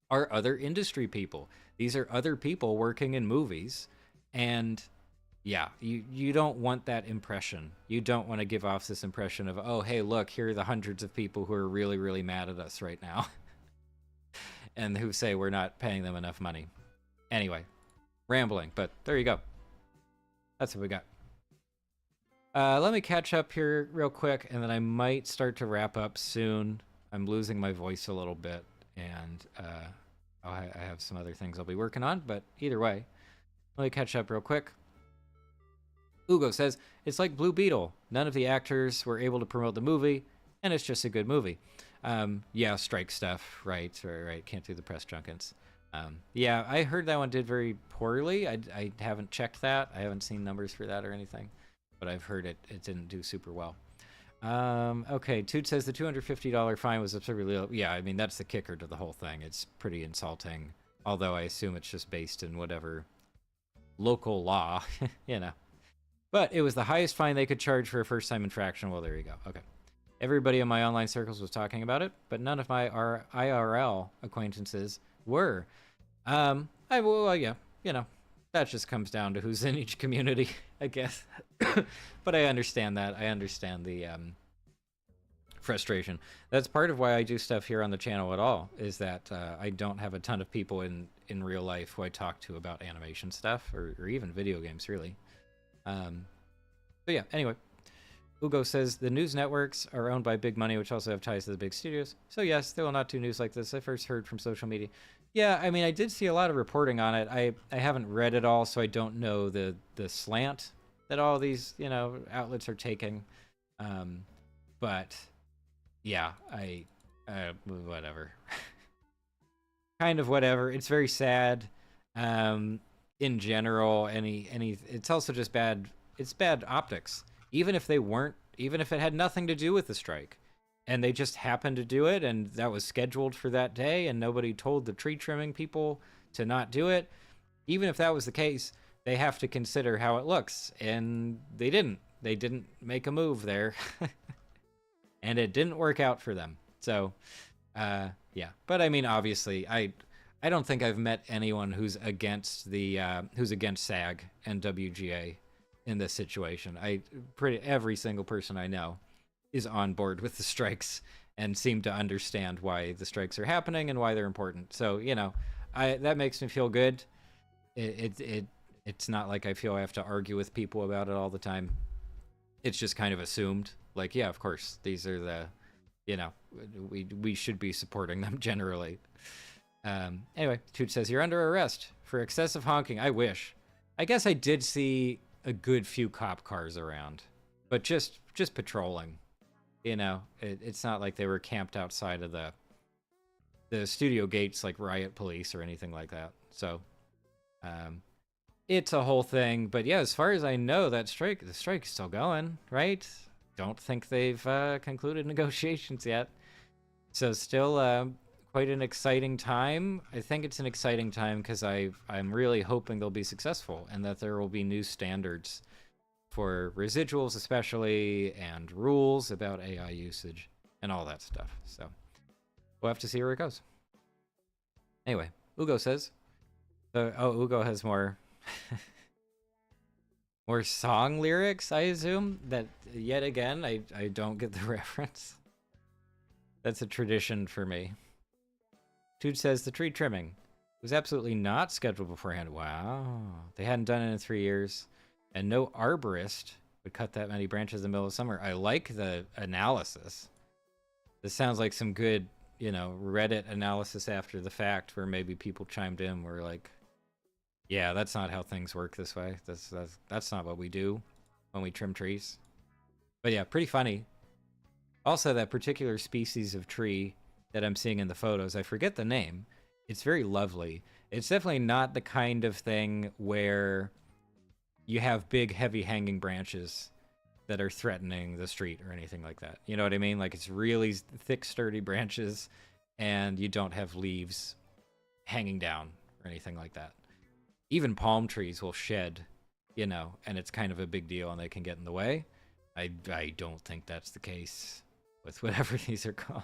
are other industry people. These are other people working in movies. And yeah, you don't want that impression. You don't want to give off this impression of, oh, hey, look, here are the hundreds of people who are really, really mad at us right now. And who say we're not paying them enough money. Anyway, rambling, but there you go. That's what we got. Let me catch up here real quick, and then I might start to wrap up soon. I'm losing my voice a little bit, and I have some other things I'll be working on, but either way, let me catch up real quick. Ugo says, it's like Blue Beetle. None of the actors were able to promote the movie, and it's just a good movie. Yeah, strike stuff, right, can't do the press junkets. Yeah, I heard that one did very poorly. I haven't checked that. I haven't seen numbers for that or anything. But I've heard it didn't do super well. Okay, Toot says the $250 fine was absurdly low. Yeah, I mean, that's the kicker to the whole thing. It's pretty insulting, although I assume it's just based in whatever local law, But it was the highest fine they could charge for a first-time infraction. Well, there you go. Okay. Everybody in my online circles was talking about it, but none of my IRL acquaintances were. Yeah, that just comes down to who's in each community, I guess. But I understand that. I understand the frustration. That's part of why I do stuff here on the channel at all, is that I don't have a ton of people in real life who I talk to about animation stuff, or even video games, really. But yeah, anyway. Ugo says, the news networks are owned by big money, which also have ties to the big studios. So yes, they will not do news like this. I first heard from social media. Yeah, I mean, I did see a lot of reporting on it. I haven't read it all, so I don't know the slant that all these, outlets are taking. But yeah, whatever. Kind of whatever. It's very sad. In general, it's also just bad. It's bad optics. Even if it had nothing to do with the strike, and they just happened to do it, and that was scheduled for that day, and nobody told the tree trimming people to not do it, even if that was the case, they have to consider how it looks, and they didn't make a move there. And it didn't work out for them. So yeah, but I mean, obviously, I don't think I've met anyone who's against SAG and WGA in this situation. Every single person I know is on board with the strikes and seem to understand why the strikes are happening and why they're important. So, that makes me feel good. It's not like I feel I have to argue with people about it all the time. It's just kind of assumed, like, yeah, of course, these are the, we should be supporting them generally. Anyway, Toot says, you're under arrest for excessive honking. I wish. I guess I did see a good few cop cars around, but just patrolling. You know, it's not like they were camped outside of the studio gates like riot police or anything like that. So, it's a whole thing. But yeah, as far as I know, the strike is still going, right? Don't think they've concluded negotiations yet. So still quite an exciting time. I think it's an exciting time because I'm really hoping they'll be successful and that there will be new standards for residuals especially, and rules about AI usage and all that stuff. So we'll have to see where it goes. Anyway, Ugo says, Ugo has more more song lyrics, I assume. That yet again, I don't get the reference. That's a tradition for me. Tude says the tree trimming was absolutely not scheduled beforehand. Wow. They hadn't done it in 3 years. And no arborist would cut that many branches in the middle of summer. I like the analysis. This sounds like some good, you know, Reddit analysis after the fact where maybe people chimed in were like, yeah, that's not how things work this way. That's not what we do when we trim trees. But yeah, pretty funny. Also, that particular species of tree that I'm seeing in the photos, I forget the name. It's very lovely. It's definitely not the kind of thing where you have big, heavy hanging branches that are threatening the street or anything like that. You know what I mean? Like, it's really thick, sturdy branches, and you don't have leaves hanging down or anything like that. Even palm trees will shed, you know, and it's kind of a big deal and they can get in the way. I don't think that's the case with whatever these are called.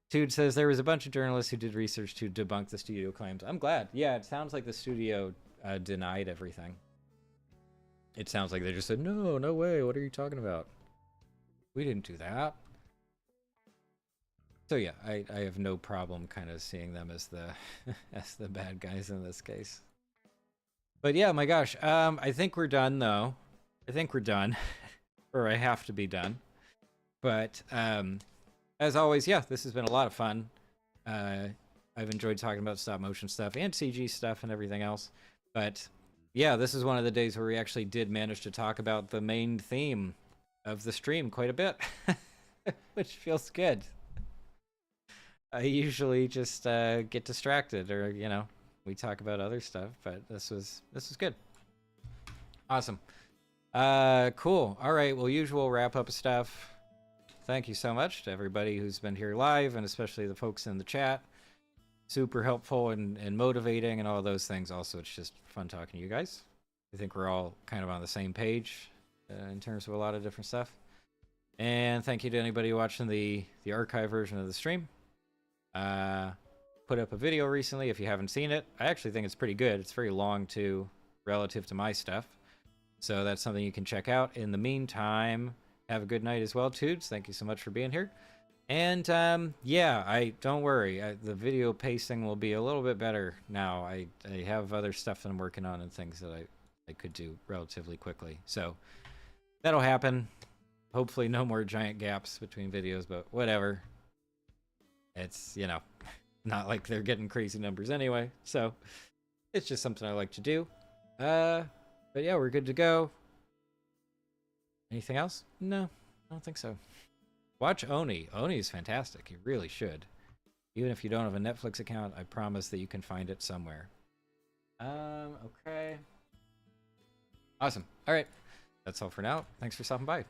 Tude says there was a bunch of journalists who did research to debunk the studio claims. I'm glad. Yeah, it sounds like the studio denied everything. It sounds like they just said, no way, what are you talking about? We didn't do that. So yeah, I have no problem kind of seeing them as the as the bad guys in this case. But yeah, my gosh, I think we're done though. I think we're done. Or I have to be done. But as always, yeah, this has been a lot of fun. I've enjoyed talking about stop motion stuff and CG stuff and everything else. But yeah, this is one of the days where we actually did manage to talk about the main theme of the stream quite a bit, which feels good. I usually just get distracted, or you know, we talk about other stuff, but this was good. Awesome. Cool. All right. Well, usual wrap up stuff. Thank you so much to everybody who's been here live, and especially the folks in the chat. Super helpful and motivating and all those things. Also, it's just fun talking to you guys. I think we're all kind of on the same page in terms of a lot of different stuff. And thank you to anybody watching the archive version of the stream. Put up a video recently if you haven't seen it. I actually think it's pretty good. It's very long too, relative to my stuff. So that's something you can check out. In the meantime, have a good night as well, Tudes. Thank you so much for being here. And yeah, don't worry. The video pacing will be a little bit better now. I have other stuff that I'm working on and things that I could do relatively quickly. So that'll happen. Hopefully no more giant gaps between videos, but whatever. It's, you know, not like they're getting crazy numbers anyway. So it's just something I like to do. But yeah, we're good to go. Anything else? No, I don't think so. Watch Oni. Oni is fantastic. You really should. Even if you don't have a Netflix account, I promise that you can find it somewhere. Okay. Awesome. All right. That's all for now. Thanks for stopping by.